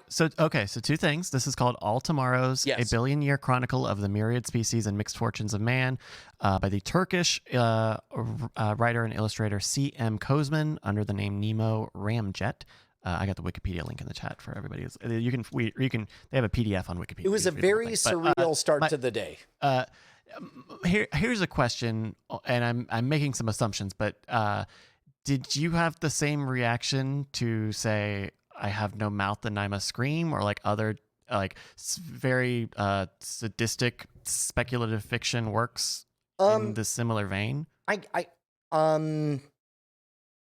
So 2 things. This is called All Tomorrows, Yes. A Billion-Year Chronicle of the Myriad Species and Mixed Fortunes of Man, by the Turkish writer and illustrator C.M. Kozman under the name Nemo Ramjet. I got the Wikipedia link in the chat for everybody. You can. They have a PDF on Wikipedia. It was a very surreal start to the day. Here's a question, and I'm making some assumptions, but did you have the same reaction to say I have no mouth and I must scream, or like other very sadistic speculative fiction works in the similar vein?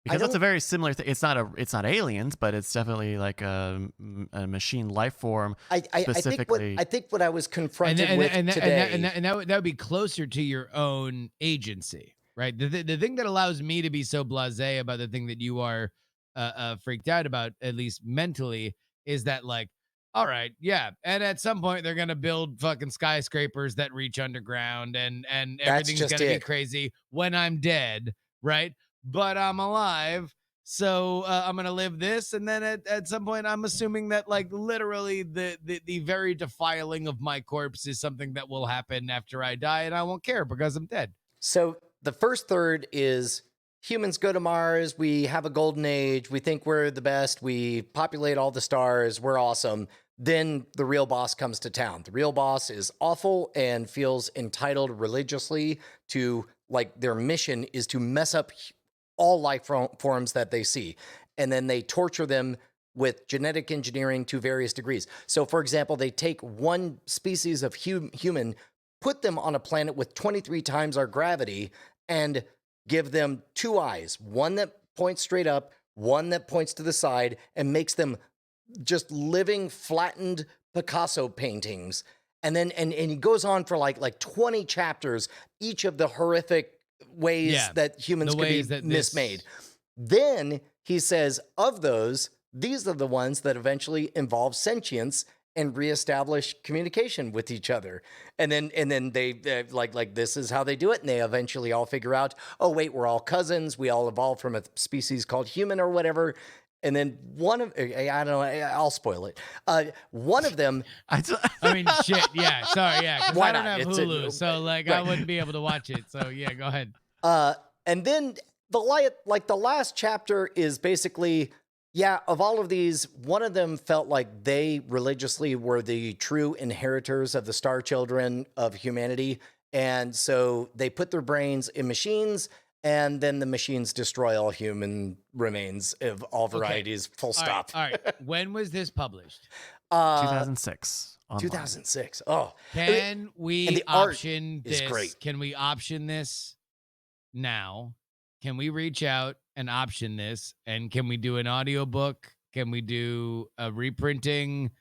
Because that's a very similar thing. It's not aliens, but it's definitely like a machine life form. I think what I was confronted with today, and that would be closer to your own agency, right? The thing that allows me to be so blasé about the thing that you are freaked out about, at least mentally, is that like, all right, yeah, and at some point they're gonna build fucking skyscrapers that reach underground, and everything's gonna be crazy when I'm dead, right? But I'm alive, so I'm gonna live this, and then at some point, I'm assuming that like literally the very defiling of my corpse is something that will happen after I die, and I won't care because I'm dead. So the first third is humans go to Mars, we have a golden age, we think we're the best, we populate all the stars, we're awesome. Then the real boss comes to town. The real boss is awful and feels entitled religiously to, like, their mission is to mess up all life forms that they see. And then they torture them with genetic engineering to various degrees. So, for example, they take one species of human, put them on a planet with 23 times our gravity, and give them 2 eyes, one that points straight up, one that points to the side, and makes them just living, flattened Picasso paintings. And then and he goes on for like 20 chapters, each of the horrific ways that humans could be mismade. Then he says, of those, these are the ones that eventually involve sentience and reestablish communication with each other. And then they like this is how they do it. And they eventually all figure out, oh wait, we're all cousins. We all evolved from a species called human or whatever. And then one of, I don't know, I'll spoil it. One of them. I mean, shit, yeah, sorry, yeah. Because I don't have Hulu, so like right. I wouldn't be able to watch it. So yeah, go ahead. And then the last chapter is basically, yeah, of all of these, one of them felt like they religiously were the true inheritors of the star children of humanity. And so they put their brains in machines, and then the machines destroy all human remains of all varieties, full stop. All right. When was this published? 2006. Online. 2006. Oh. Can we option this? Is great. Can we option this now? Can we reach out and option this? And can we do an audiobook? Can we do a reprinting?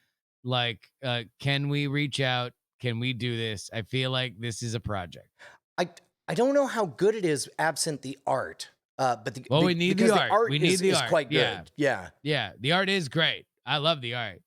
Like, can we reach out? Can we do this? I feel like this is a project. I don't know how good it is absent the art. But we need the art. We need the art. Quite good. Yeah. The art is great. I love the art.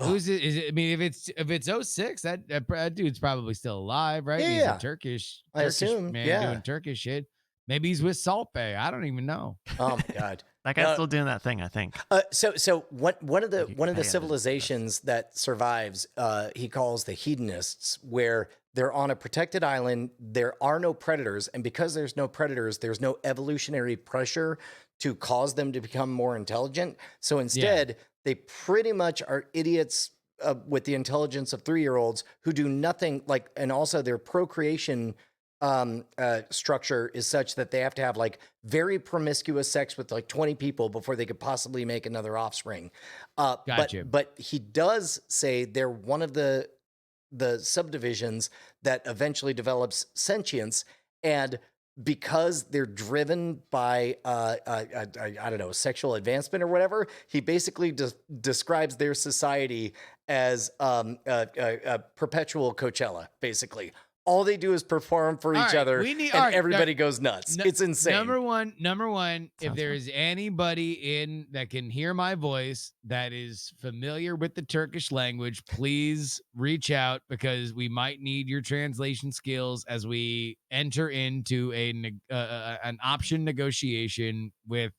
Who's it? Is it? I mean, if it's '06, that dude's probably still alive, right? Yeah, He's yeah. a Turkish I assume, man yeah. doing Turkish shit. Maybe he's with Salt Bae. I don't even know. Oh my God. That guy's still doing that thing, I think. So one of the you can pay civilizations that survives, he calls the Hedonists, where they're on a protected island. There are no predators, and because there's no predators, there's no evolutionary pressure to cause them to become more intelligent. So instead, they pretty much are idiots with the intelligence of 3-year-olds who do nothing like, and also their procreation structure is such that they have to have like very promiscuous sex with like 20 people before they could possibly make another offspring. Gotcha. But he does say they're one of the subdivisions that eventually develops sentience, and because they're driven by I don't know, sexual advancement or whatever, he basically describes their society as a perpetual Coachella, basically. All they do is perform for each other, and everybody goes nuts. It's insane. Number one, if there is anybody that can hear my voice that is familiar with the Turkish language, please reach out, because we might need your translation skills as we enter into an option negotiation with.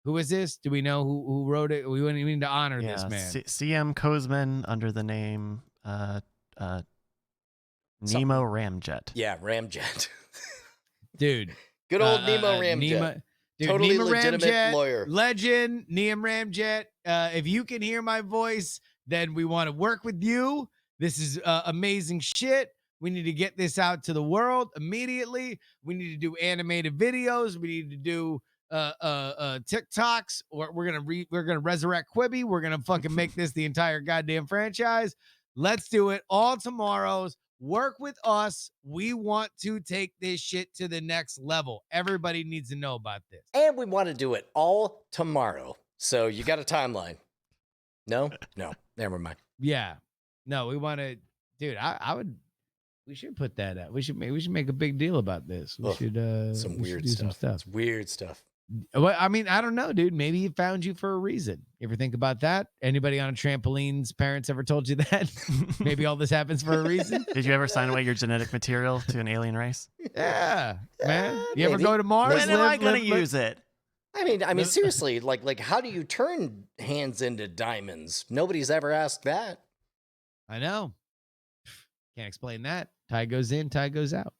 Who is this? Do we know who wrote it? We need to honor this man. CM Kozman under the name Nemo Ramjet. Yeah, Ramjet. Dude. Good old Nemo Ramjet. Totally Nemo legitimate Ramjet, lawyer. Legend, Nemo Ramjet. If you can hear my voice, then we want to work with you. This is amazing shit. We need to get this out to the world immediately. We need to do animated videos. We need to do TikToks, or we're gonna resurrect Quibi. We're gonna fucking make this the entire goddamn franchise. Let's do it all tomorrows. Work with us. We want to take this shit to the next level. Everybody needs to know about this. And we want to do it all tomorrow. So you got a timeline. No, never mind. Yeah. No, we want to, dude, we should put that out. We should make a big deal about this. We should do some stuff. It's weird stuff. Well, I mean, I don't know, dude. Maybe he found you for a reason. You ever think about that? Anybody on a trampoline's parents ever told you that? Maybe all this happens for a reason. Did you ever sign away your genetic material to an alien race? Yeah, man. You ever go to Mars? When am I going to use it? I mean, seriously, like, how do you turn hands into diamonds? Nobody's ever asked that. I know. Can't explain that. Tie goes in, tie goes out.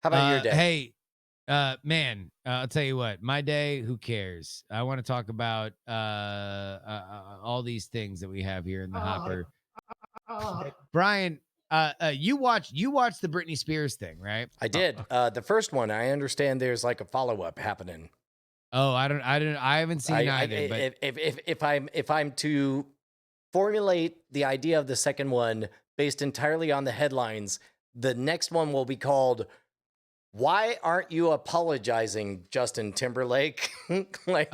How about your day? Hey, man, I'll tell you what. My day, who cares? I want to talk about all these things that we have here in the hopper. Brian, you watched the Britney Spears thing, right? I did. The first one, I understand there's like a follow-up happening. Oh, I haven't seen either. But if I'm to formulate the idea of the second one based entirely on the headlines, the next one will be called "Why Aren't You Apologizing, Justin Timberlake?" So they're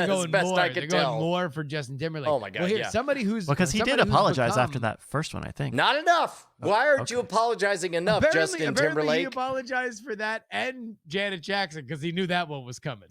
going best more. I could They're tell. going more for Justin Timberlake. Oh my God! Well, here, yeah. somebody who's because he did apologize after that first one, I think. Not enough. Why aren't you apologizing enough, Justin Timberlake? He apologized for that and Janet Jackson because he knew that one was coming.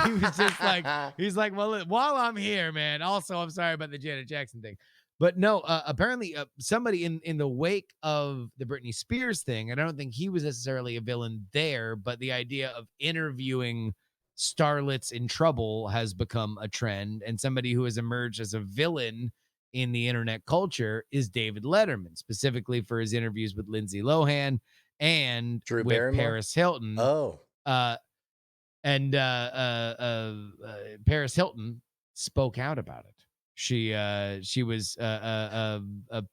He was just like, well, while I'm here, man. Also, I'm sorry about the Janet Jackson thing. But no, apparently somebody in the wake of the Britney Spears thing, and I don't think he was necessarily a villain there, but the idea of interviewing starlets in trouble has become a trend. And somebody who has emerged as a villain in the internet culture is David Letterman, specifically for his interviews with Lindsay Lohan and Drew with Barrymore? Paris Hilton. Oh. Paris Hilton spoke out about it. She was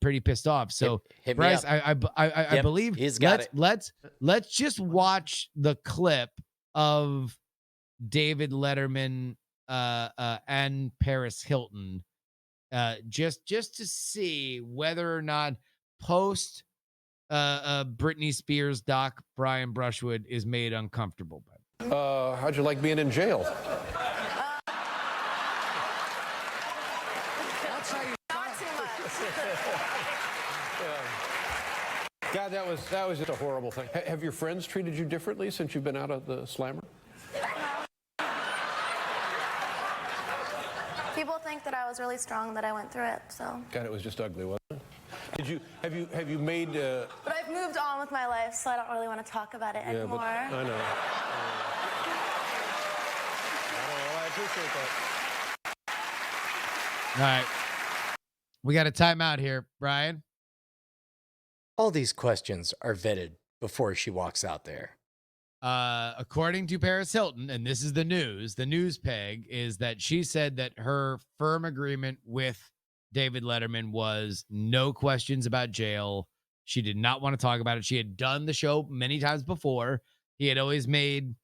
pretty pissed off. So hit Bryce, I believe he's got let's just watch the clip of David Letterman and Paris Hilton just to see whether or not post Britney Spears doc Brian Brushwood is made uncomfortable by it. How'd you like being in jail? God, that was just a horrible thing. Have your friends treated you differently since you've been out of the slammer? People think that I was really strong that I went through it. So. God, it was just ugly, wasn't it? Have you made? But I've moved on with my life, so I don't really want to talk about it anymore. But I know. Well, I appreciate that. All right. We got a timeout here, Brian. All these questions are vetted before she walks out there. According to Paris Hilton, and this is the news peg is that she said that her firm agreement with David Letterman was no questions about jail. She did not want to talk about it. She had done the show many times before. He had always made,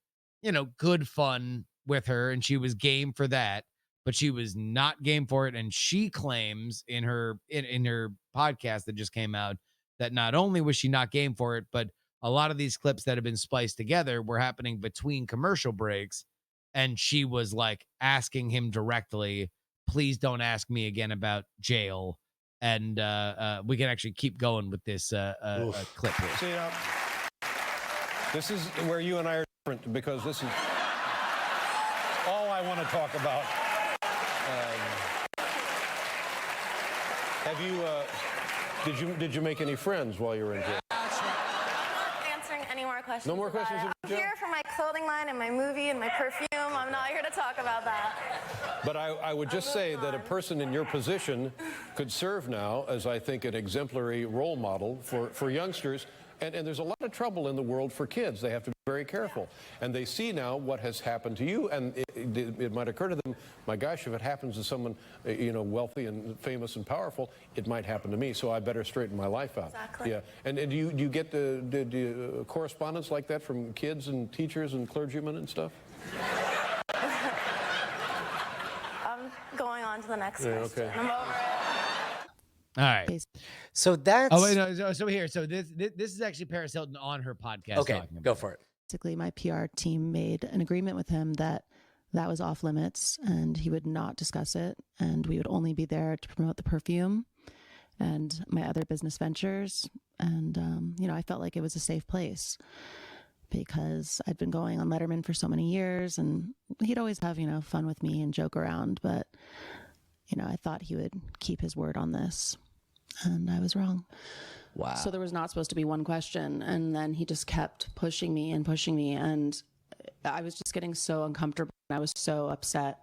good fun with her, and she was game for that, but she was not game for it. And she claims in her podcast that just came out that not only was she not game for it, but a lot of these clips that have been spliced together were happening between commercial breaks. And she was like asking him directly, please don't ask me again about jail. And we can actually keep going with this clip here. See, this is where you and I are different, because this is all I want to talk about. Did you make any friends while you were in jail? Any more questions? No more questions? I'm here for my clothing line and my movie and my perfume. I'm not here to talk about that. But I would just say that a person in your position could serve now as, I think, an exemplary role model for youngsters. And there's a lot of trouble in the world for kids. They have to be very careful. And they see now what has happened to you, and it might occur to them, my gosh, if it happens to someone, wealthy and famous and powerful, it might happen to me, so I better straighten my life out. Exactly. Yeah. And do you get the correspondence like that from kids and teachers and clergymen and stuff? I'm going on to the next question. Okay. I'm over it. All right. So that's... Oh, wait, no. So here. So this is actually Paris Hilton on her podcast. Okay, talking about go for it. Basically, my PR team made an agreement with him that was off limits and he would not discuss it. And we would only be there to promote the perfume and my other business ventures. And, I felt like it was a safe place because I'd been going on Letterman for so many years and he'd always have, fun with me and joke around. But, I thought he would keep his word on this. And I was wrong. Wow. So there was not supposed to be one question. And then he just kept pushing me. And I was just getting so uncomfortable. I was so upset.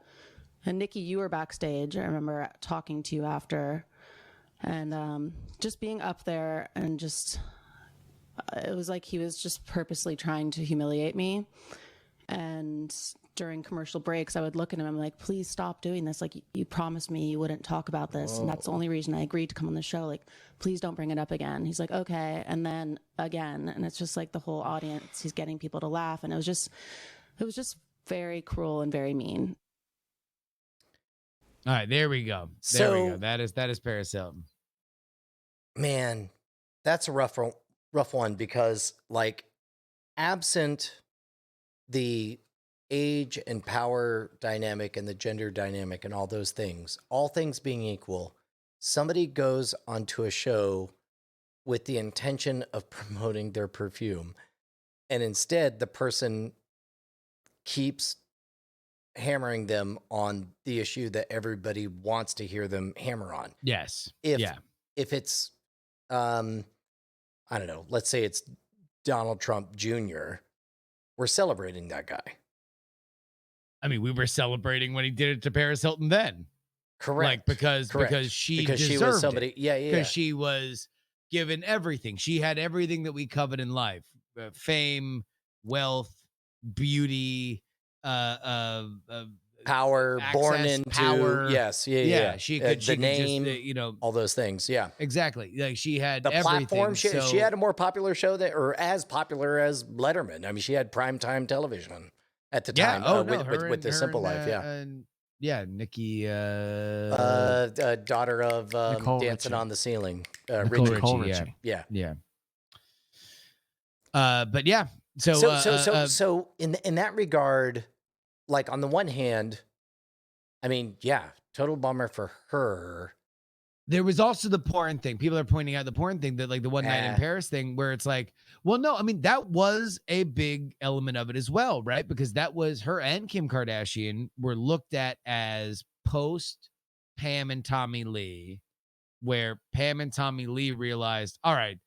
And Nikki, you were backstage. I remember talking to you after. And just being up there and just, it was like he was just purposely trying to humiliate me. And during commercial breaks, I would look at him. I'm like, please stop doing this. Like, you promised me you wouldn't talk about this. And that's the only reason I agreed to come on the show. Like, please don't bring it up again. He's like, okay. And then again. And it's just like the whole audience, he's getting people to laugh. And it was just very cruel and very mean. All right, there we go. There we go. That is Paris Hilton. Man, that's a rough one because, like, absent the age and power dynamic and the gender dynamic and all those things, all things being equal, somebody goes onto a show with the intention of promoting their perfume, and instead the person keeps hammering them on the issue that everybody wants to hear them hammer on. Yes. If it's, I don't know, let's say it's Donald Trump Jr., we're celebrating that guy. I mean, we were celebrating when he did it to Paris Hilton then. Correct. Like, because she deserved was somebody, it. Yeah. Because she was given everything. She had everything that we covet in life. Fame, wealth, beauty, power, access, born into power. Yes. Yeah. She could, the name, just, all those things. Yeah. Exactly. Like, she had the everything. platform. She had a more popular show or as popular as Letterman. I mean, she had primetime television at the time. With The Simple Life. Nikki, daughter of Dancing Ritchie. on the Ceiling. Nicole Ritchie. Ritchie. Yeah. But yeah. So in that regard, like, on the one hand, I mean, yeah, total bummer for her. There was also the porn thing. People are pointing out the porn thing, that, like, the one night in Paris thing, where it's like, well, no, I mean, that was a big element of it as well, right? Because that was her and Kim Kardashian were looked at as post Pam and Tommy Lee, where Pam and Tommy Lee realized, all right,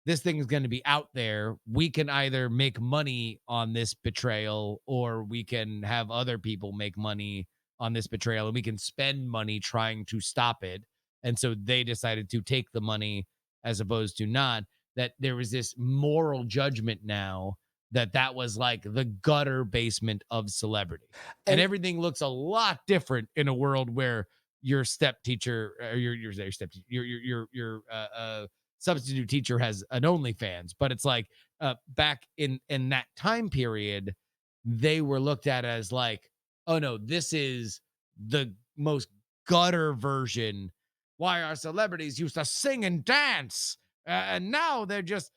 this thing is going to be out there. We can either make money on this betrayal, or we can have other people make money on this betrayal, and we can spend money trying to stop it. And so they decided to take the money as opposed to not. That there was this moral judgment now that was like the gutter basement of celebrity. And everything looks a lot different in a world where your step teacher, or your step teacher, your substitute teacher has an OnlyFans. But it's like back in that time period, they were looked at as like, oh no, this is the most gutter version. Why our celebrities used to sing and dance, and now they're just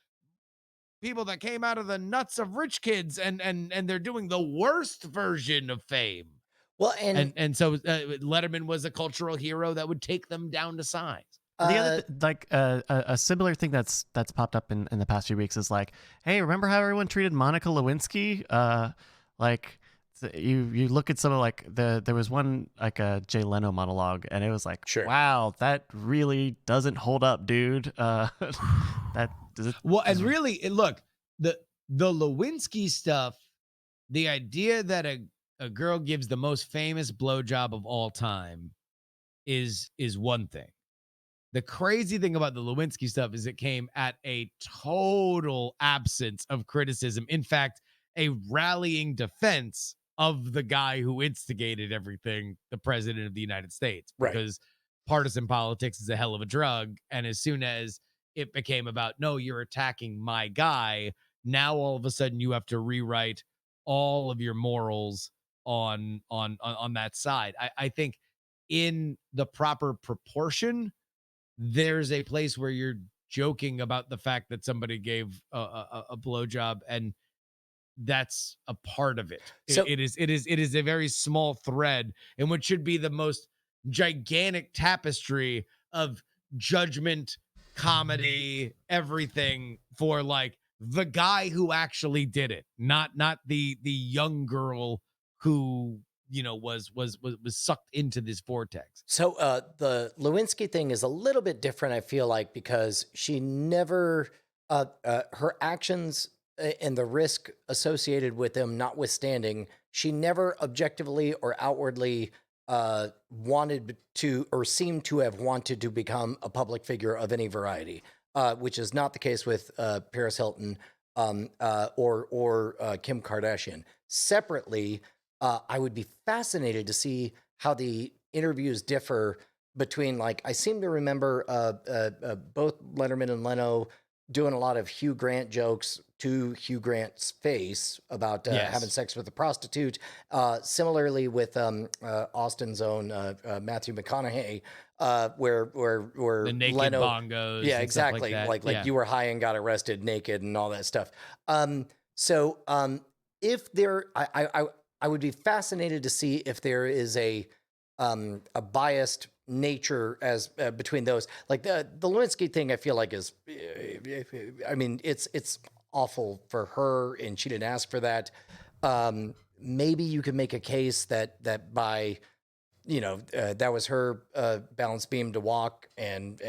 people that came out of the nuts of rich kids, and they're doing the worst version of fame. Well, and so Letterman was a cultural hero that would take them down to size. The other a similar thing that's popped up in the past few weeks is like, hey, remember how everyone treated Monica Lewinsky? Like you look at some of like there was one like a Jay Leno monologue, and it was like, sure, wow, that really doesn't hold up, dude. That does it, well, and really, look, the Lewinsky stuff, the idea that a girl gives the most famous blowjob of all time is one thing. The crazy thing about the Lewinsky stuff is it came at a total absence of criticism. In fact, a rallying defense of the guy who instigated everything, the president of the United States, because partisan politics is a hell of a drug. And as soon as it became about, no, you're attacking my guy, now all of a sudden you have to rewrite all of your morals on that side. I think in the proper proportion, there's a place where you're joking about the fact that somebody gave a blowjob, and that's a part of it. So it is a very small thread in what should be the most gigantic tapestry of judgment, comedy, everything for like the guy who actually did it, not the young girl who was sucked into this vortex. So the Lewinsky thing is a little bit different, I feel like, because she never her actions and the risk associated with them notwithstanding, she never objectively or outwardly wanted to or seemed to have wanted to become a public figure of any variety, which is not the case with Paris Hilton or Kim Kardashian. Separately, I would be fascinated to see how the interviews differ between, like, I seem to remember both Letterman and Leno doing a lot of Hugh Grant jokes to Hugh Grant's face about having sex with a prostitute. Similarly with Austin's own Matthew McConaughey, where the naked Leno, bongos, yeah, exactly, like you were high and got arrested naked and all that stuff. So if there, I would be fascinated to see if there is a biased nature as between those. Like the Lewinsky thing, I feel like is, I mean, it's awful for her, and she didn't ask for that. Maybe you could make a case that by, that was her balance beam to walk and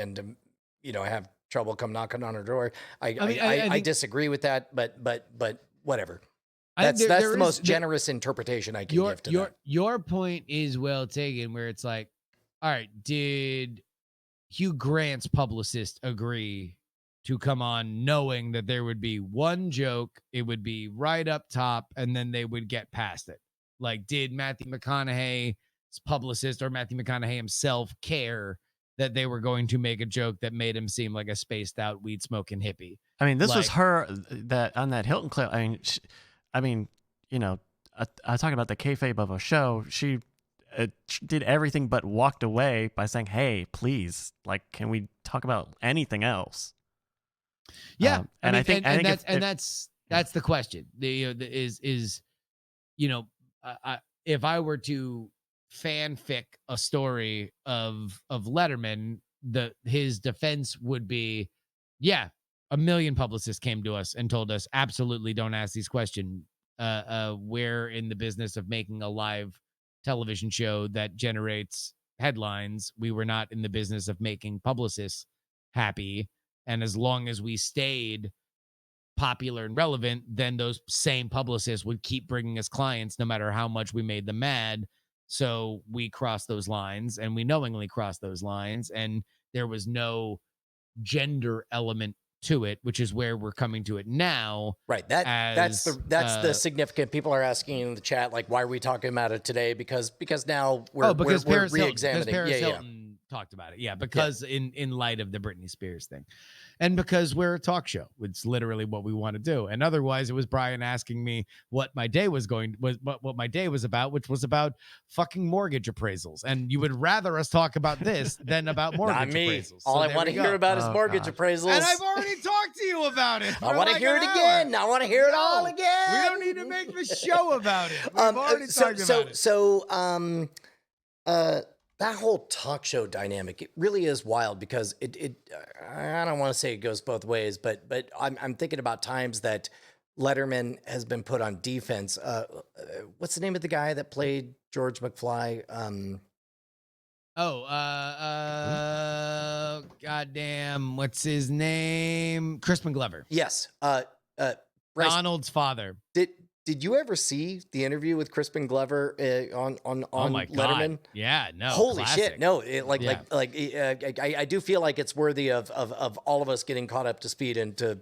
have trouble come knocking on her door. I disagree with that, but whatever. That's the most generous interpretation I can give to that. Your point is well taken, where it's like, all right, did Hugh Grant's publicist agree to come on knowing that there would be one joke, it would be right up top, and then they would get past it? Like, did Matthew McConaughey's publicist or Matthew McConaughey himself care that they were going to make a joke that made him seem like a spaced out weed smoking hippie? I mean, this was her that on that Hilton clip. I mean, I talk about the kayfabe of a show. She did everything but walked away by saying, "Hey, please, like, can we talk about anything else?" Yeah, I think that's the question. If I were to fanfic a story of Letterman, his defense would be, yeah, a million publicists came to us and told us, absolutely don't ask these questions. We're in the business of making a live television show that generates headlines. We were not in the business of making publicists happy. And as long as we stayed popular and relevant, then those same publicists would keep bringing us clients no matter how much we made them mad. So we crossed those lines, and we knowingly crossed those lines, and there was no gender element to it, which is where we're coming to it now. Right. That's the significant. People are asking in the chat, like, why are we talking about it today? Because now we're re-examining. Paris Hilton talked about it. Yeah, because in light of the Britney Spears thing. And because we're a talk show, it's literally what we want to do. And otherwise, it was Brian asking me what my day was what my day was about, which was about fucking mortgage appraisals. And you would rather us talk about this than about mortgage appraisals. All I want to hear about is mortgage appraisals. And I've already talked to you about it. I want to hear it again. I want to hear it all again. We don't need to make the show about it. We've already talked about it. So, that whole talk show dynamic, it really is wild because I don't want to say it goes both ways, but I'm thinking about times that Letterman has been put on defense. What's the name of the guy that played George McFly? Goddamn, what's his name? Crispin Glover. Yes. Donald's father. Did you ever see the interview with Crispin Glover on Letterman? God. Yeah, no. Holy classic. shit! No, I do feel like it's worthy of all of us getting caught up to speed into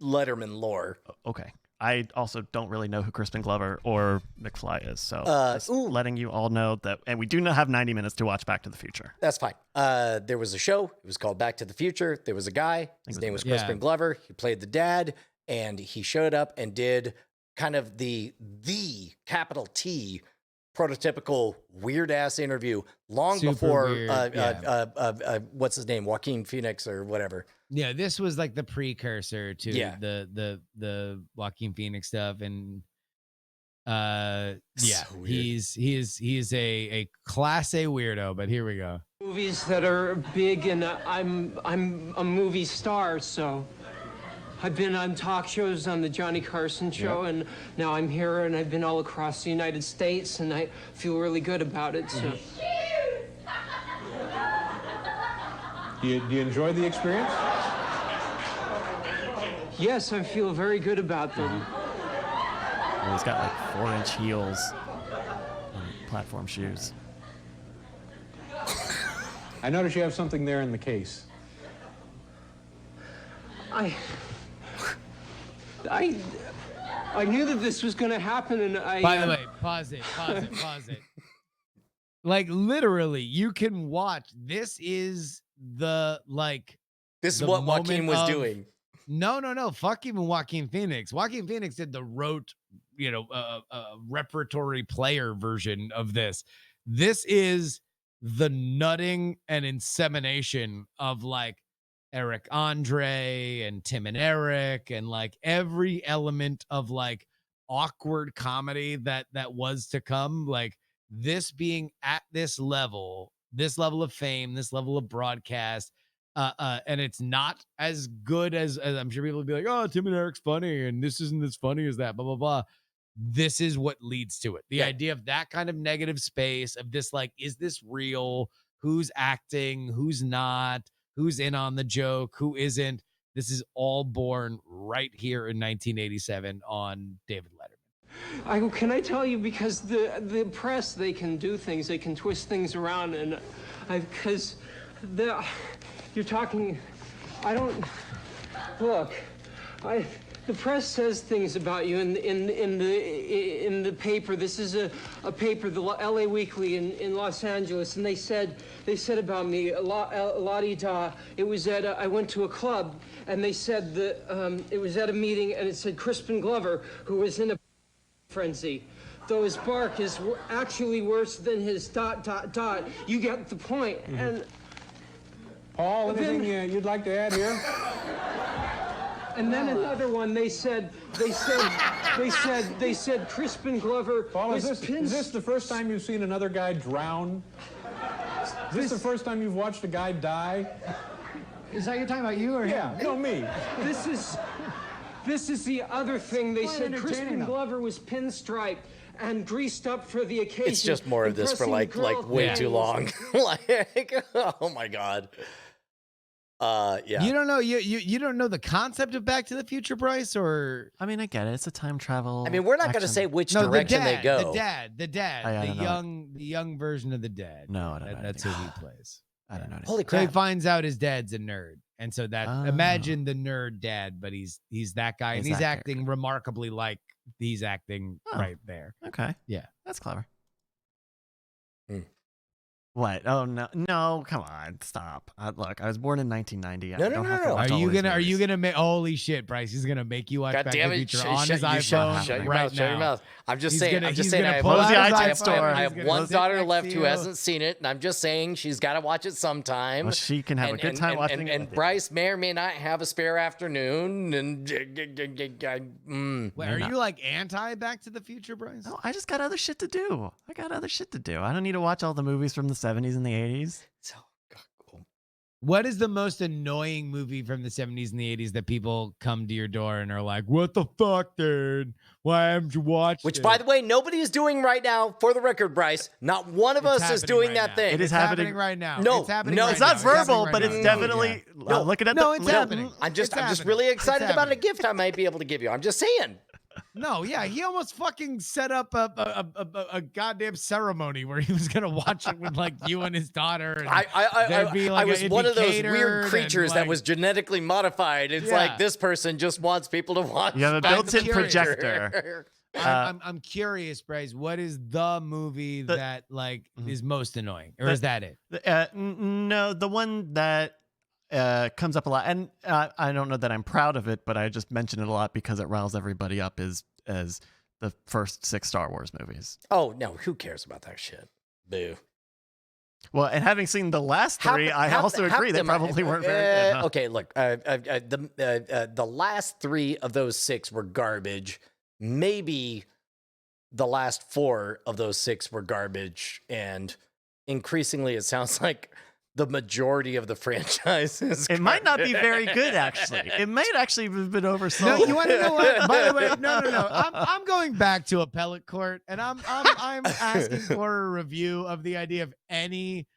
Letterman lore. Okay. I also don't really know who Crispin Glover or McFly is, so just letting you all know that, and we do not have 90 minutes to watch Back to the Future. That's fine. There was a show. It was called Back to the Future. There was a guy. His name was Crispin Glover. He played the dad, and he showed up and did kind of the capital T prototypical weird ass interview long before what's his name, Joaquin Phoenix or whatever. Yeah, this was like the precursor to the Joaquin Phoenix stuff, and he is a class A weirdo. But here we go. Movies that are big, and I'm a movie star, so I've been on talk shows on the Johnny Carson show, and now I'm here, and I've been all across the United States, and I feel really good about it. So, do you enjoy the experience? Yes, I feel very good about them. Well, he's got like 4-inch heels and platform shoes. I notice you have something there in the case. I knew that this was going to happen, and By the way, pause it. Like, literally, you can watch. This is the, like... This is what Joaquin was doing. No. Fuck even Joaquin Phoenix. Joaquin Phoenix did the rote, repertory player version of this. This is the nutting and insemination of, like, Eric Andre and Tim and Eric, and like every element of like awkward comedy that was to come, like this being at this level of fame, this level of broadcast, and it's not as good as I'm sure people would be like, oh, Tim and Eric's funny and this isn't as funny as that, blah blah blah. This is what leads to it. The idea of that kind of negative space of this, like, is this real? Who's acting? Who's not? Who's in on the joke? Who isn't? This is all born right here in 1987 on David Letterman. Can I tell you, because the press, they can do things, they can twist things around, and because you're talking, the press says things about you in the paper. This is a paper, the LA Weekly in Los Angeles, and they said about me la-di-da. It was at I went to a club, and they said that it was at a meeting, and it said Crispin Glover, who was in a frenzy. Though his bark is actually worse than his ... You get the point. Mm-hmm. And Paul, anything you'd like to add here? And then another one, they said Crispin Glover. Paul, is this the first time you've seen another guy drown? Is this the first time you've watched a guy die? Is that you're talking about you or him? Yeah, no, me. This is the other thing. They said Crispin Glover was pinstriped, and greased up for the occasion. It's just more of this for like way too long. Like, oh my God. Yeah. You don't know you don't know the concept of Back to the Future, Bryce, or I mean, I get it. It's a time travel. I mean, we're not going to say which direction they go. The dad, the young version of the dad. No, I don't know. That's who he plays. I don't know. Holy So crap. he finds out his dad's a nerd, and so that imagine the nerd dad, but he's that guy, and he's acting remarkably like he's acting right there. Okay. Yeah, that's clever. What? Oh no! Come on, stop! Look, I was born in 1990. No. Are you gonna make? Holy shit, Bryce! He's gonna make you watch Back to the Future on his iPhone shut your right mouth, now. Shut your mouth. I'm just saying. I have one daughter left who hasn't seen it, and I'm just saying she's got to watch it sometime. Well, she can have a good time watching it. And Bryce may or may not have a spare afternoon. And Wait, are you like anti Back to the Future, Bryce? No, I just got other shit to do. I don't need to watch all the movies from the 70s and the 80s. So cool. What is the most annoying movie from the 70s and the 80s that people come to your door and are like, what the fuck, dude? Why haven't you watched Which, it? by the way, nobody is doing right now. For the record, Bryce, not one of us is doing that thing. It is happening right now. No, it's happening no, right it's not now. verbal, It's but happening it's right now. definitely. No, Looking at it's happening. I'm just happening. really excited It's about a happening. gift I might be able to give you. I'm just saying. No, yeah, he almost fucking set up a goddamn ceremony where he was gonna watch it with like you and his daughter. And I was one of those weird creatures that was genetically modified. It's like this person just wants people to watch. You have a built-in projector. I'm curious, Bryce. What is the movie that like is most annoying, or is that it? No, the one that comes up a lot, and I don't know that I'm proud of it, but I just mention it a lot because it riles everybody up. Is as the first 6 Star Wars movies. Oh no, who cares about that shit? Boo. Well, and having seen the last 3, I also agree they probably weren't very good. Huh? Okay, look, the last 3 of those 6 were garbage. Maybe the last 4 of those 6 were garbage, and increasingly it sounds like the majority of the franchise is It might not be very good, actually. It might actually have been oversold. No, you want to know what? By the way, no. I'm going back to appellate court, and I'm asking for a review of the idea of any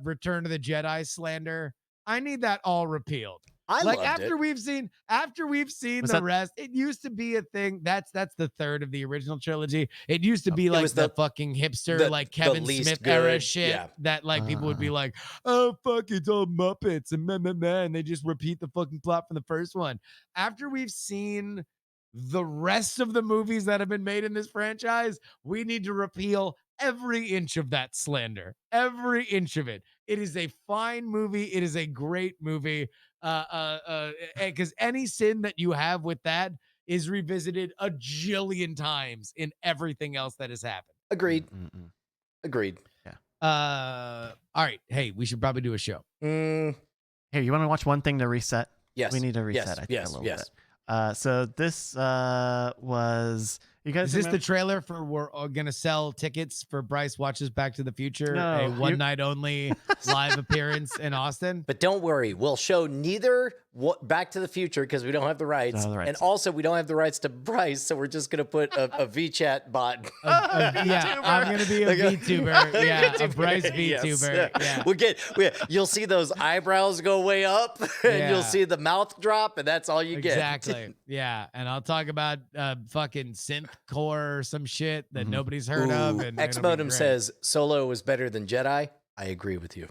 Return of the Jedi slander. I need that all repealed. After we've seen the rest, it used to be a thing. That's the third of the original trilogy. It used to be like the fucking hipster, like Kevin Smith era shit that like people would be like, oh fuck, it's all Muppets and they just repeat the fucking plot from the first one. After we've seen the rest of the movies that have been made in this franchise, we need to repeal every inch of that slander, every inch of it. It is a fine movie. It is a great movie. Because any sin that you have with that is revisited a jillion times in everything else that has happened. Agreed. Agreed. Yeah. All right. Hey, we should probably do a show. Here, you want to watch one thing to reset? Yes. We need to reset. I think a little bit. So this was. You guys is this the trailer for we're going to sell tickets for Bryce Watches Back to the Future, No, a one night only live appearance in Austin? But don't worry, we'll show neither Back to the Future because we don't have the rights. And also we don't have the rights to Bryce, so we're just going to put a VChat bot. Yeah, I'm going to be a VTuber. Yeah, a Bryce VTuber. Yes. Yeah. You'll see those eyebrows go way up and you'll see the mouth drop, and that's all you get. Exactly. Yeah, and I'll talk about fucking synth core or some shit that nobody's heard of. And Xmodem says Solo is better than Jedi. I agree with you.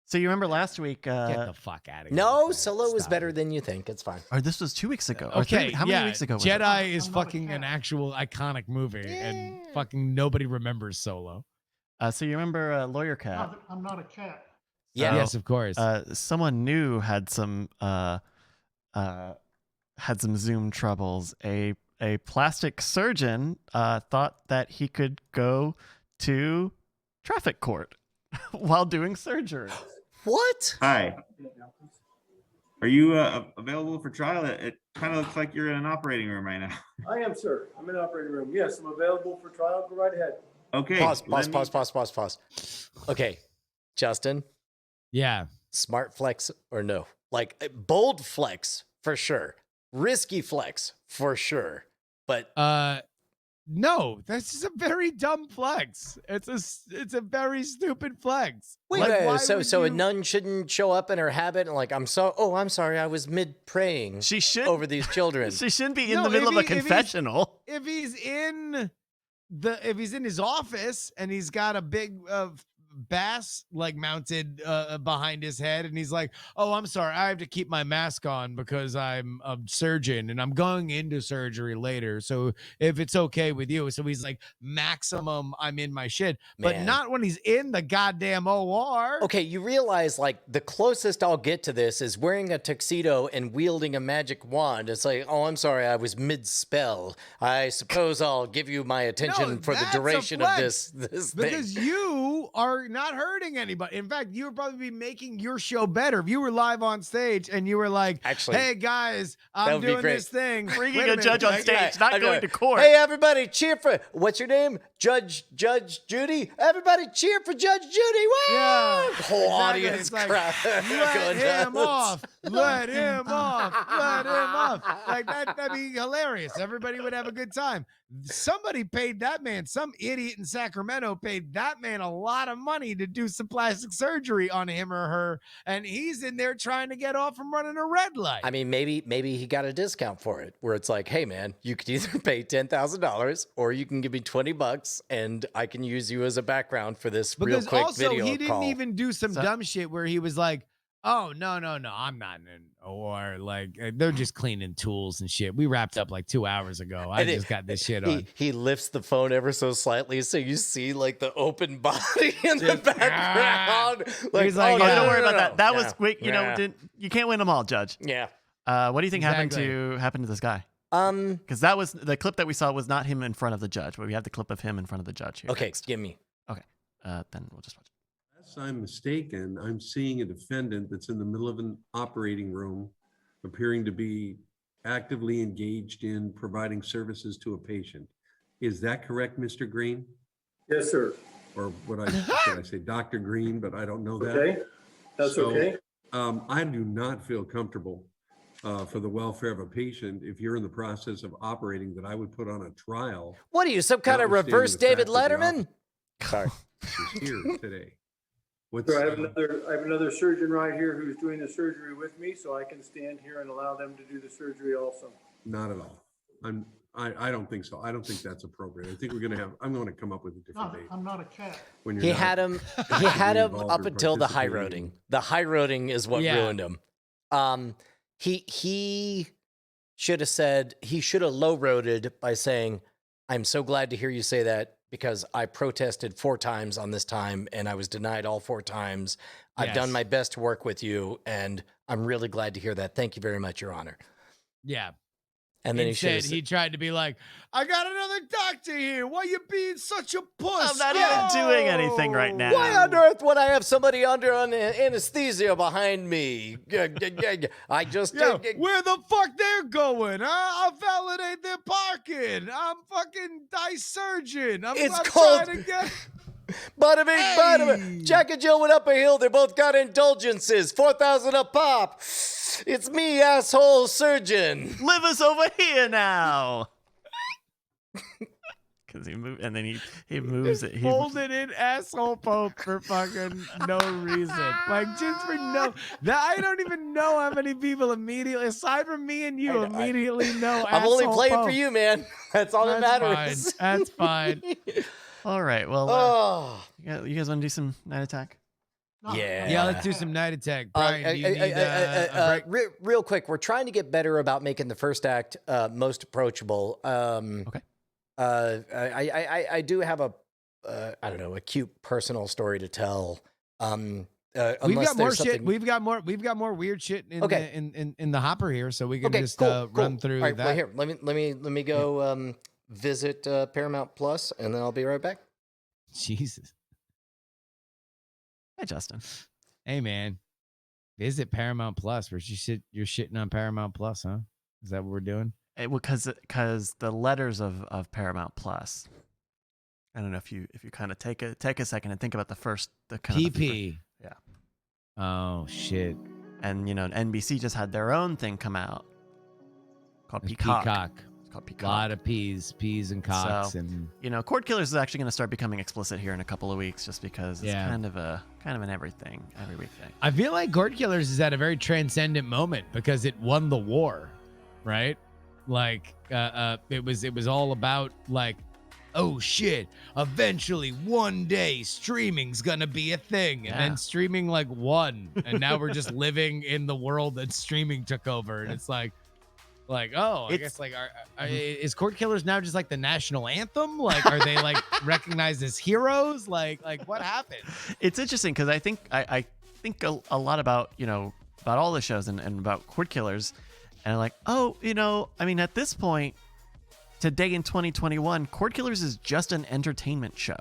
So you remember last week? Get the fuck out of here. No, Solo is better than you think. It's fine. Or this was 2 weeks ago. Okay, how many weeks ago was Jedi is fucking an actual iconic movie, and fucking nobody remembers Solo. So you remember Lawyer Cat? I'm not a cat. Yeah. Yes, of course. Someone new had some Zoom troubles. A plastic surgeon thought that he could go to traffic court while doing surgery. What? Hi. Are you available for trial? It kind of looks like you're in an operating room right now. I am, sir. I'm in an operating room. Yes, I'm available for trial. Go right ahead. Okay. Pause. Okay, Justin. Yeah. Smart flex or no? Like bold flex for sure. Risky flex for sure. But No, that's just a very dumb flex. It's a very stupid flex. Wait, Like, why so would a nun shouldn't show up in her habit and like, I'm sorry, I was mid praying. She should over these children. She shouldn't be in No, the middle if of a he- if he's- confessional. if he's in his office and he's got a big bass like mounted behind his head and he's like, oh, I'm sorry, I have to keep my mask on because I'm a surgeon and I'm going into surgery later, so if it's okay with you. So he's like, maximum I'm in my shit, but Man. not when he's in the goddamn OR. Okay, you realize like the closest I'll get to this is wearing a tuxedo and wielding a magic wand. It's like, oh, I'm sorry, I was mid spell. I suppose I'll give you my attention for the that's a duration of flex, this because thing. you are not hurting anybody. In fact, you would probably be making your show better if you were live on stage and you were like, Actually, hey guys, that I'm would be doing great. this thing. Bringing Wait a minute, judge on like, stage, not I'd be going like, to court. Hey, everybody, cheer for what's your name? Judge Judy. Everybody, cheer for Judge Judy. Woo! Yeah, Whole exactly. audience It's like, crowd. let going him nuts. off. Let him off. Let him off. Like that'd be hilarious. Everybody would have a good time. Somebody paid that man, some idiot in Sacramento paid that man a lot of money to do some plastic surgery on him or her, and he's in there trying to get off from running a red light. I mean, maybe he got a discount for it, where it's like, hey man, you could either pay $10,000 or you can give me $20 and I can use you as a background for this Because real quick also video he didn't call. even do some dumb shit where he was like, oh, no, I'm not in an OR. Like, they're just cleaning tools and shit. We wrapped up like 2 hours ago. I And just got this shit on. He lifts the phone ever so slightly so you see like the open body in the background. He's like, Oh, yeah. don't worry about that. That Yeah. was quick. You know, Yeah. you can't win them all, Judge. Yeah. What do you think Exactly. happened to this guy? Because that was the clip that we saw was not him in front of the judge, but we have the clip of him in front of the judge here. Okay, give me. Okay, then we'll just watch it. Unless I'm mistaken, I'm seeing a defendant that's in the middle of an operating room, appearing to be actively engaged in providing services to a patient. Is that correct, Mr. Green? Yes, sir. Or should I say Dr. Green, but I don't know that. Okay, that's okay. I do not feel comfortable for the welfare of a patient if you're in the process of operating that I would put on a trial. What are you, some kind of notwithstanding reverse the fact David that the Letterman? Sorry. officer is here today. So I have another surgeon right here who's doing the surgery with me, so I can stand here and allow them to do the surgery also. Not at all. I don't think so. I don't think that's appropriate. I think I'm going to come up with a different date. I'm not a cat. When you're He not had him involved up or until the high participating. roading. The high roading is what Yeah. ruined him. He should have low roaded by saying, I'm so glad to hear you say that because I protested 4 times on this time and I was denied all 4 times. I've done Yes. my best to work with you and I'm really glad to hear that. Thank you very much, Your Honor. Yeah. And then Instead, he he tried to be like, I got another doctor here. Why you being such a puss? I'm not even doing anything right now. Why on earth would I have somebody under anesthesia behind me? I just Yeah, where the fuck they're going? I'll validate their parking. I'm fucking dice surgeon. I'm called- trying to get... Bada bing, bada bing. Jack and Jill went up a hill. They both got indulgences. 4,000 a pop. It's me, asshole surgeon. Live us over here now. Because he moved, and then he moves it. He, Folded in asshole pope for fucking no reason. Like, just for no... I don't even know how many people immediately, aside from me and you, immediately know I'm only asshole playing pope. for you, man. That's all that matters. Fine. That's fine. all right. Well, Oh. you guys want to do some night attack? Yeah, let's do some night attack. Brian, do you need a break? Real quick, we're trying to get better about making the first act most approachable. Okay. I do have a I don't know, a cute personal story to tell. We've got more shit. We've got more weird shit in in the hopper here, so we can just run through All right, that. well, here, let me go visit Paramount Plus, and then I'll be right back. Jesus. Hi, Justin. Hey, man. Visit Paramount Plus. You're shitting on Paramount Plus, huh? Is that what we're doing? Because the letters of Paramount Plus. I don't know if you kind of take a second and think about the kind of PP. Yeah. Oh shit. And NBC just had their own thing come out called Peacock. called A Peacock. lot of peas and cocks, So, and Cord Killers is actually going to start becoming explicit here in a couple of weeks, just because it's kind of an every week thing. I feel like Cord Killers is at a very transcendent moment because it won the war, right? Like, it was all about like, oh shit, eventually one day streaming's gonna be a thing, and then streaming like won, and now we're just living in the world that streaming took over, and it's like, oh, I guess like, is Cord Killers now just like the national anthem? Like, are they like recognized as heroes? Like what happened? It's interesting because I think a lot about about all the shows and about Cord Killers, and I'm like, oh, I mean, at this point, today in 2021, Cord Killers is just an entertainment show.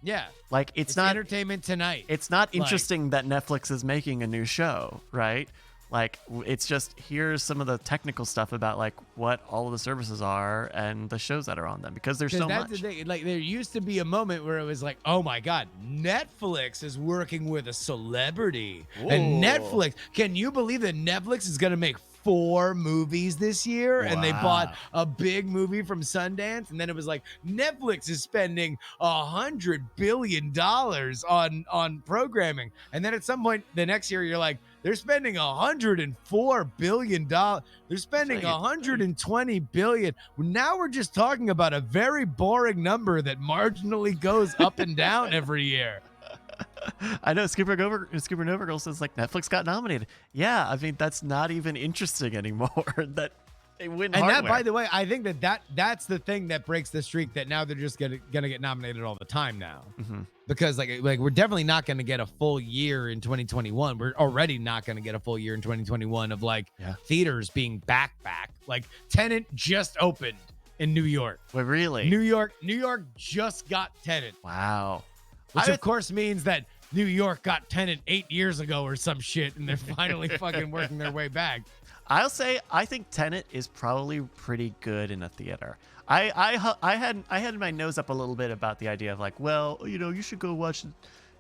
Yeah, like it's not Entertainment Tonight. It's not interesting that Netflix is making a new show, right? Like, it's just, here's some of the technical stuff about like what all of the services are and the shows that are on them, because there's so that's much. The thing. Like, there used to be a moment where it was like, oh my God, Netflix is working with a celebrity. Whoa. And Netflix, can you believe that Netflix is going to make 4 movies this year? And they bought a big movie from Sundance, and then it was like, Netflix is spending $100 billion on programming. And then at some point the next year, you're like, they're spending $104 billion. They're spending $120 billion. Now we're just talking about a very boring number that marginally goes up and down every year. I know Skipper Nova Girl says like Netflix got nominated. Yeah, I mean, that's not even interesting anymore. That they win. And hardware. that, by the way, I think that's the thing that breaks the streak, that now they're just gonna get nominated all the time now. Mm-hmm. Because like we're definitely not going to get a full year in 2021. We're already not going to get a full year in 2021 of like theaters being back. Like Tenet just opened in New York. Wait, really? New York just got Tenet. Wow. Which of course means that New York got Tenet 8 years ago or some shit, and they're finally fucking working their way back. I'll say I think Tenet is probably pretty good in a theater. I had my nose up a little bit about the idea of like, well, you should go watch,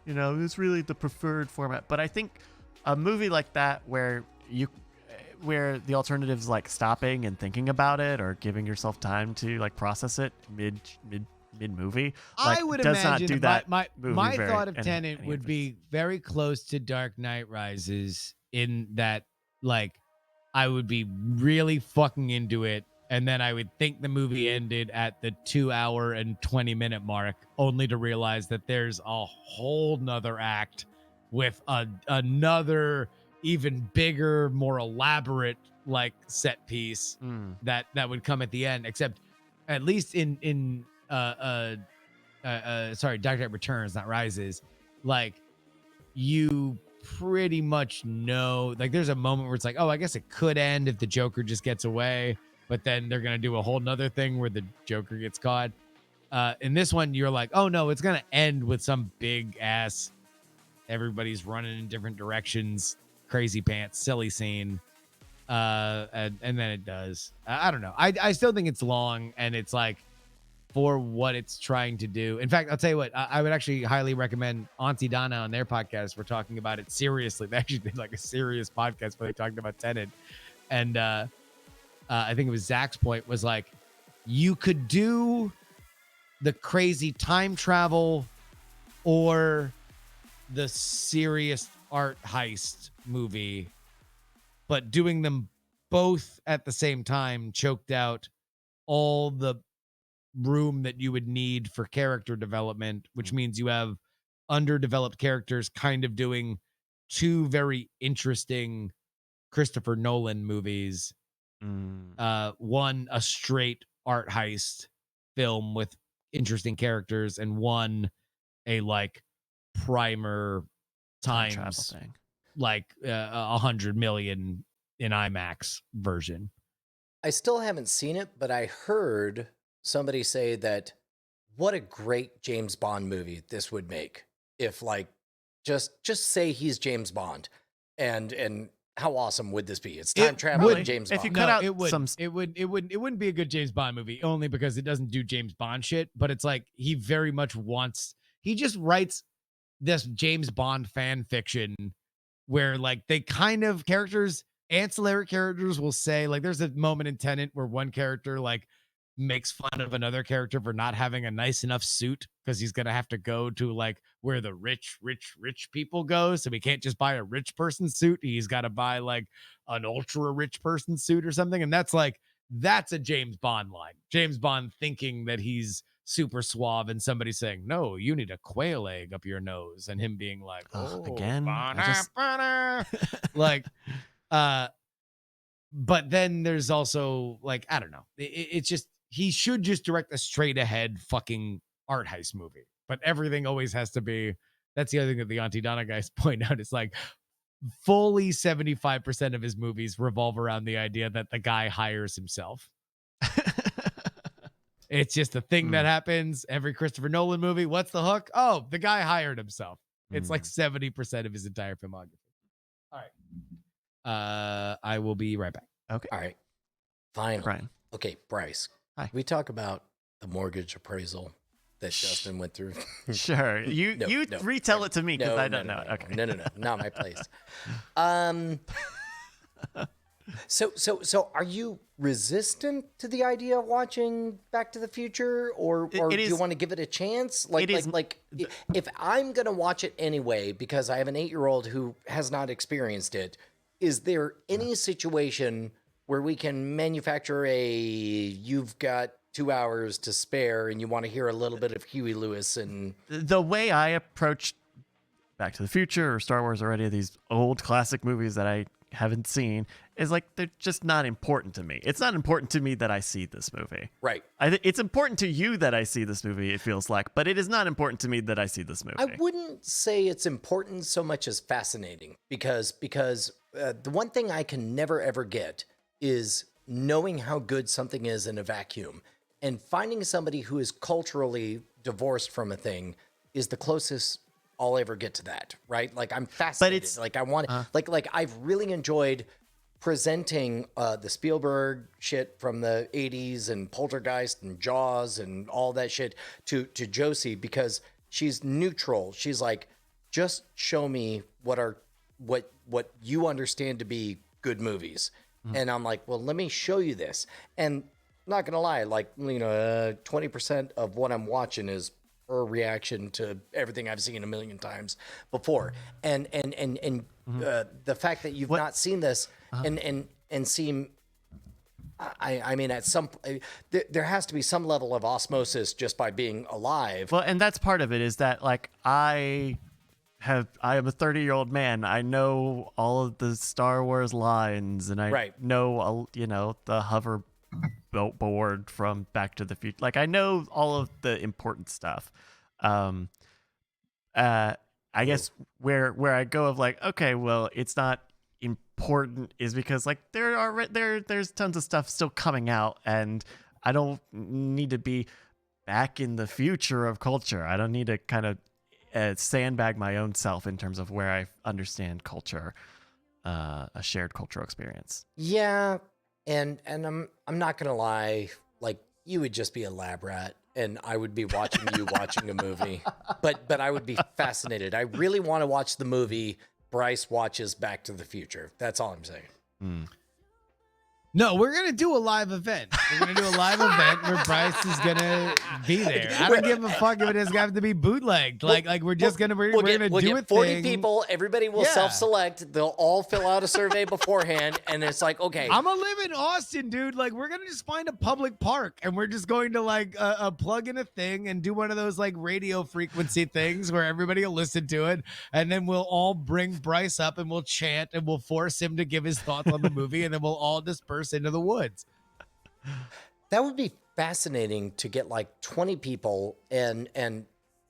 it's really the preferred format. But I think a movie like that where the alternative is like stopping and thinking about it, or giving yourself time to like process it mid movie. Like, I would does imagine not do that. my very thought of Tenet would be very close to Dark Knight Rises, in that like I would be really fucking into it, and then I would think the movie ended at the 2 hour and 20-minute mark, only to realize that there's a whole nother act with another even bigger, more elaborate like set piece that would come at the end. Except at least in Dark Knight Returns, not Rises, like you pretty much know, like there's a moment where it's like, oh, I guess it could end if the Joker just gets away, but then they're gonna do a whole nother thing where the Joker gets caught. In this one, you're like, oh no, it's gonna end with some big ass, everybody's running in different directions, crazy pants, silly scene. And then it does. I don't know. I still think it's long, and it's like, for what it's trying to do. In fact, I'll tell you what, I would actually highly recommend Auntie Donna on their podcast. We're talking about it seriously. They actually did like a serious podcast where they talked about Tenet. And I think it was Zach's point was like, you could do the crazy time travel or the serious art heist movie, but doing them both at the same time choked out all the room that you would need for character development, which means you have underdeveloped characters kind of doing 2 very interesting Christopher Nolan movies. One, a straight art heist film with interesting characters, and one, a like primer times like 100 million in IMAX version. I still haven't seen it, but I heard somebody say that what a great James Bond movie this would make if like just say he's James Bond, and how awesome would this be? It's time traveling James Bond. If you cut out it wouldn't be a good James Bond movie, only because it doesn't do James Bond shit, but it's like he very much he just writes this James Bond fan fiction where like they kind of characters ancillary characters will say, like, there's a moment in Tenet where one character like makes fun of another character for not having a nice enough suit because he's gonna have to go to like where the rich people go, so he can't just buy a rich person suit. He's got to buy like an ultra rich person suit or something, and that's a James Bond line. James Bond thinking that he's super suave and somebody saying, no, you need a quail egg up your nose, and him being like, again, like but then there's also like, I don't know, it's just, he should just direct a straight ahead fucking art heist movie, but everything always has to be, that's the other thing that the Auntie Donna guys point out. It's like fully 75% of his movies revolve around the idea that the guy hires himself. It's just a thing that happens every Christopher Nolan movie. What's the hook? Oh, the guy hired himself. It's like 70% of his entire filmography. All right. I will be right back. Okay. All right. Finally. Brian. Okay, Bryce. Hi. We talk about the mortgage appraisal that Justin went through. Sure. You retell it to me because I don't know it. Okay. No, not my place. So are you resistant to the idea of watching Back to the Future, or do you want to give it a chance? If I'm gonna watch it anyway because I have an 8-year-old who has not experienced it, is there any situation where we can manufacture you've got 2 hours to spare and you want to hear a little bit of Huey Lewis? And the way I approach Back to the Future or Star Wars or any of these old classic movies that I haven't seen is like, they're just not important to me. It's not important to me that I see this movie. Right. It's important to you that I see this movie, it feels like, but it is not important to me that I see this movie. I wouldn't say it's important so much as fascinating, because the one thing I can never ever get is knowing how good something is in a vacuum, and finding somebody who is culturally divorced from a thing is the closest I'll ever get to that, right? Like, I'm fascinated. But it's like, I want like I've really enjoyed presenting the Spielberg shit from the 80s and Poltergeist and Jaws and all that shit to Josie, because she's neutral. She's like, just show me what you understand to be good movies. Mm-hmm. And I'm like, well, let me show you this. And not gonna lie, like, 20% of what I'm watching is her reaction to everything I've seen a million times before, and the fact that you've not seen this and seem, I mean, at some there has to be some level of osmosis just by being alive. Well, and that's part of it, is that like I am a 30-year-old man. I know all of the Star Wars lines, and I know the hover board from Back to the Future. Like, I know all of the important stuff. I guess where I go of like, okay, well, it's not important is because like there's tons of stuff still coming out, and I don't need to be back in the future of culture. I don't need to kind of sandbag my own self in terms of where I understand culture, a shared cultural experience. Yeah. And I'm not gonna lie, like, you would just be a lab rat, and I would be watching you watching a movie. But I would be fascinated. I really want to watch the movie Bryce watches Back to the Future. That's all I'm saying. No, we're going to do a live event. We're going to do a live event where Bryce is going to be there. I don't give a fuck if it is going to be bootlegged. Like we're just going to, we're going to do it. 40 people. Everybody will self-select. They'll all fill out a survey beforehand. And it's like, okay. I'm going to live in Austin, dude. Like, we're going to just find a public park, and we're just going to like plug in a thing and do one of those like radio frequency things where everybody will listen to it. And then we'll all bring Bryce up and we'll chant and we'll force him to give his thoughts on the movie. And then we'll all disperse into the woods. That would be fascinating to get like 20 people and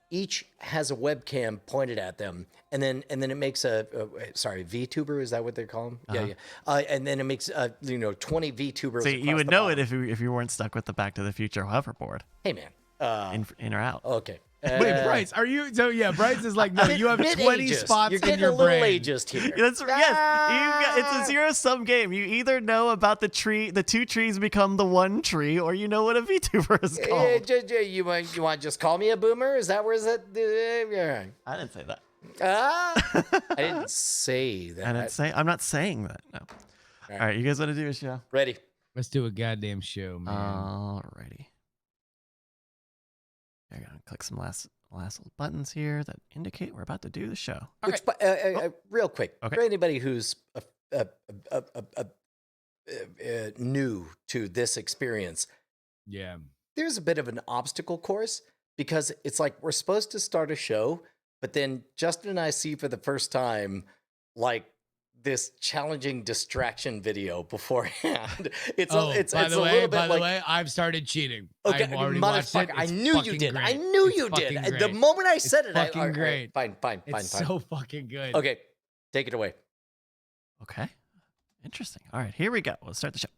each has a webcam pointed at them, and then it makes a VTuber, is that what they call them? Yeah. And then it makes 20 VTubers. So you would know it if you weren't stuck with the Back to the Future hoverboard. Hey man, in or out. Okay. Wait, Bryce, are you? So yeah, Bryce is like, no, you have 20 spots You're in your a little brain. ageist here. Yes, it's a zero-sum game. You either know about the two trees become the one tree, or you know what a VTuber is called. You want to just call me a boomer? Is that where is that? I didn't say that. I didn't say that. I'm not saying that. No. All right, you guys want to do a show? Ready. Let's do a goddamn show, man. Alrighty. I'm gonna click some last little buttons here that indicate we're about to do the show. Which, real quick, for anybody who's new to this experience, yeah, there's a bit of an obstacle course because it's like we're supposed to start a show, but then Justin and I see for the first time like this challenging distraction video beforehand. It's a little bit by like, the way, I've started cheating. Okay, I've already watched it. motherfucker, I It's knew you fucking did. great. I knew It's you did. fucking great. The moment I said It's it, fucking all right, great. fine. It's so fucking good. Okay, take it away. Okay. Interesting. All right, here we go. We'll start the show.